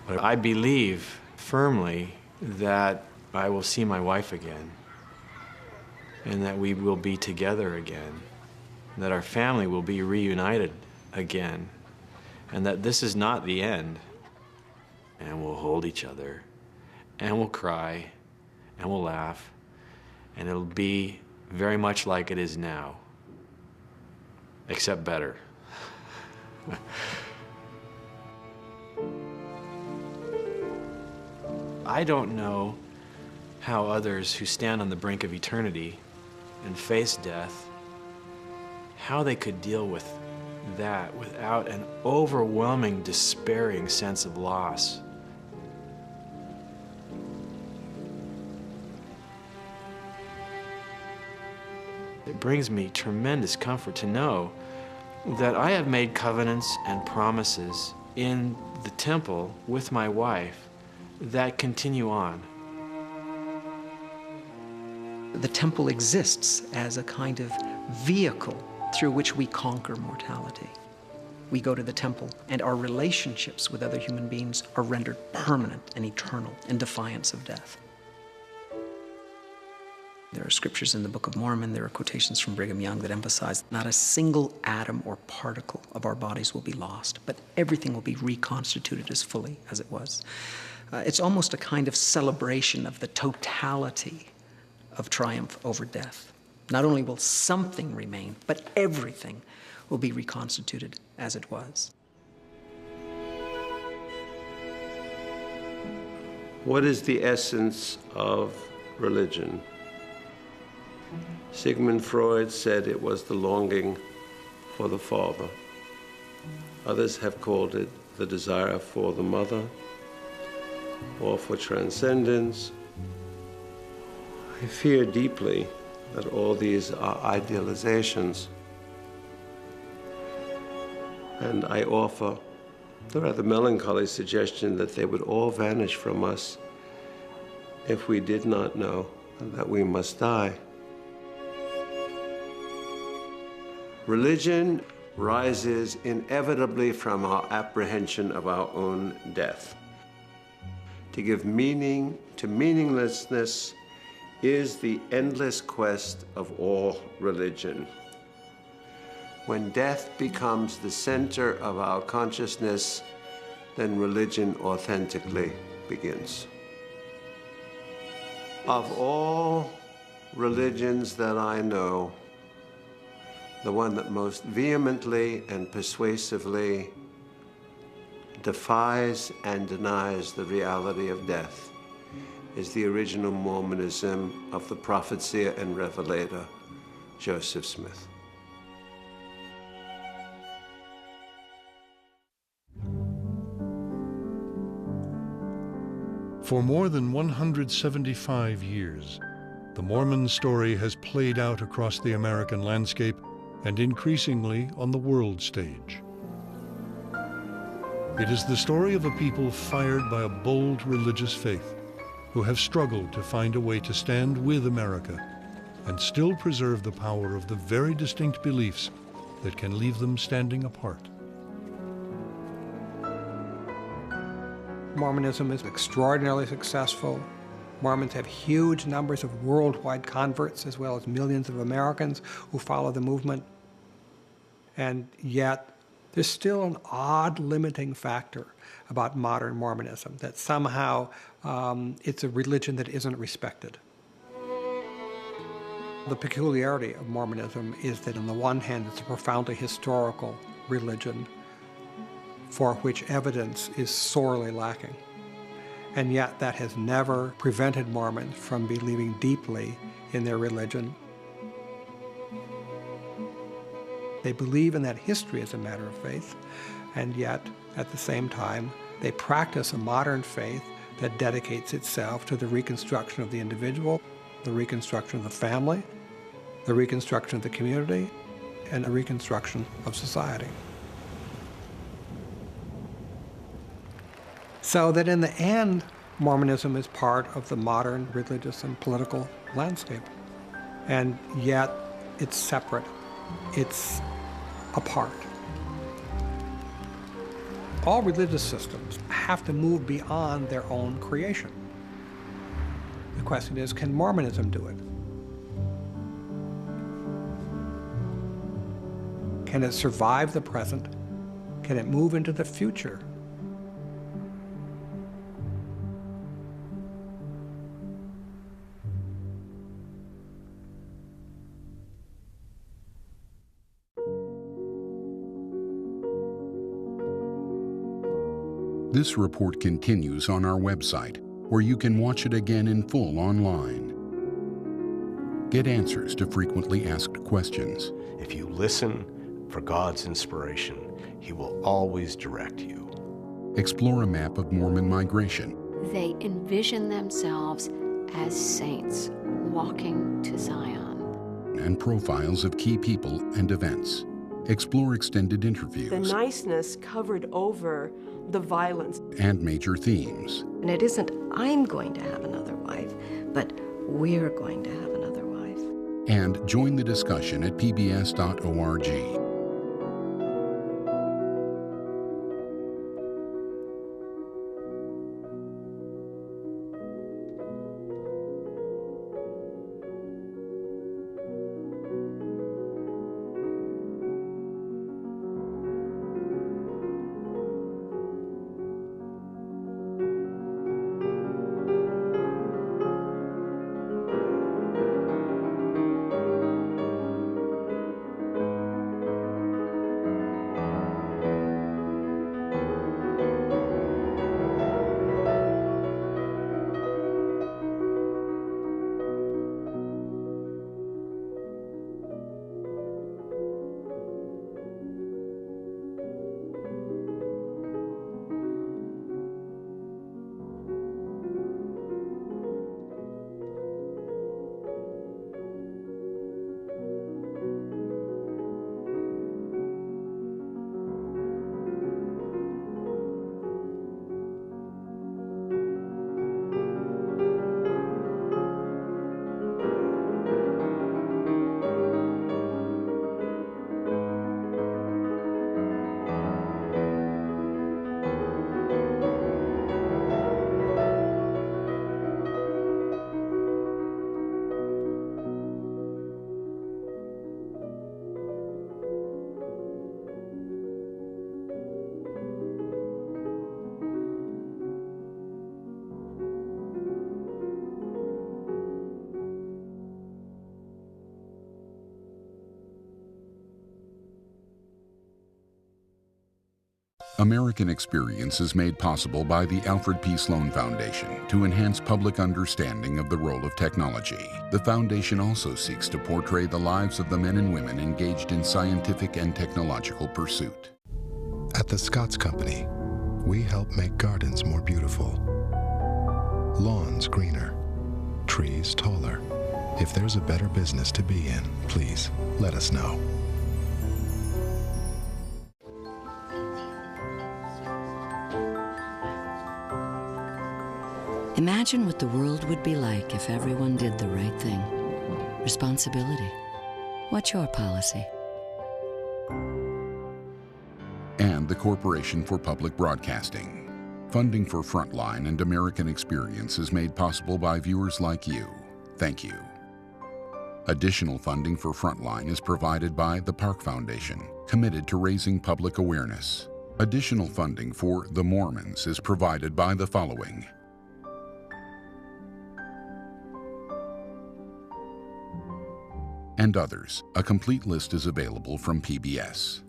But I believe firmly that I will see my wife again, and that we will be together again, that our family will be reunited again, and that this is not the end. And we'll hold each other, and we'll cry, and we'll laugh, and it'll be very much like it is now, except better. I don't know how others who stand on the brink of eternity and face death, how they could deal with that without an overwhelming, despairing sense of loss. It brings me tremendous comfort to know that I have made covenants and promises in the temple with my wife that continue on. The temple exists as a kind of vehicle through which we conquer mortality. We go to the temple, and our relationships with other human beings are rendered permanent and eternal in defiance of death. There are scriptures in the Book of Mormon, there are quotations from Brigham Young that emphasize not a single atom or particle of our bodies will be lost, but everything will be reconstituted as fully as it was. It's almost a kind of celebration of the totality of triumph over death. Not only will something remain, but everything will be reconstituted as it was. What is the essence of religion? Sigmund Freud said it was the longing for the father. Others have called it the desire for the mother, or for transcendence. I fear deeply that all these are idealizations. And I offer the rather melancholy suggestion that they would all vanish from us if we did not know that we must die. Religion rises inevitably from our apprehension of our own death. To give meaning to meaninglessness is the endless quest of all religion. When death becomes the center of our consciousness, then religion authentically begins. Of all religions that I know, the one that most vehemently and persuasively defies and denies the reality of death, is the original Mormonism of the prophet, seer, and revelator, Joseph Smith. For more than 175 years, the Mormon story has played out across the American landscape and increasingly on the world stage. It is the story of a people fired by a bold religious faith who have struggled to find a way to stand with America and still preserve the power of the very distinct beliefs that can leave them standing apart. Mormonism is extraordinarily successful. Mormons have huge numbers of worldwide converts, as well as millions of Americans who follow the movement. And yet, there's still an odd limiting factor about modern Mormonism, that somehow it's a religion that isn't respected. The peculiarity of Mormonism is that on the one hand, it's a profoundly historical religion for which evidence is sorely lacking. And yet that has never prevented Mormons from believing deeply in their religion. They believe in that history as a matter of faith, and yet, at the same time, they practice a modern faith that dedicates itself to the reconstruction of the individual, the reconstruction of the family, the reconstruction of the community, and the reconstruction of society. So that in the end, Mormonism is part of the modern religious and political landscape. And yet, it's separate. It's apart. All religious systems have to move beyond their own creation. The question is, can Mormonism do it? Can it survive the present? Can it move into the future? This report continues on our website, where you can watch it again in full online. Get answers to frequently asked questions. If you listen for God's inspiration, He will always direct you. Explore a map of Mormon migration. They envision themselves as saints walking to Zion. And profiles of key people and events. Explore extended interviews. The niceness covered over the violence. And major themes. And it isn't I'm going to have another wife, but we're going to have another wife. And join the discussion at pbs.org. American Experience is made possible by the Alfred P. Sloan Foundation to enhance public understanding of the role of technology. The foundation also seeks to portray the lives of the men and women engaged in scientific and technological pursuit. At the Scotts Company, we help make gardens more beautiful, lawns greener, trees taller. If there's a better business to be in, please let us know. Imagine what the world would be like if everyone did the right thing. Responsibility. What's your policy? And the Corporation for Public Broadcasting. Funding for Frontline and American Experience is made possible by viewers like you. Thank you. Additional funding for Frontline is provided by the Park Foundation, committed to raising public awareness. Additional funding for the Mormons is provided by the following: and others. A complete list is available from PBS.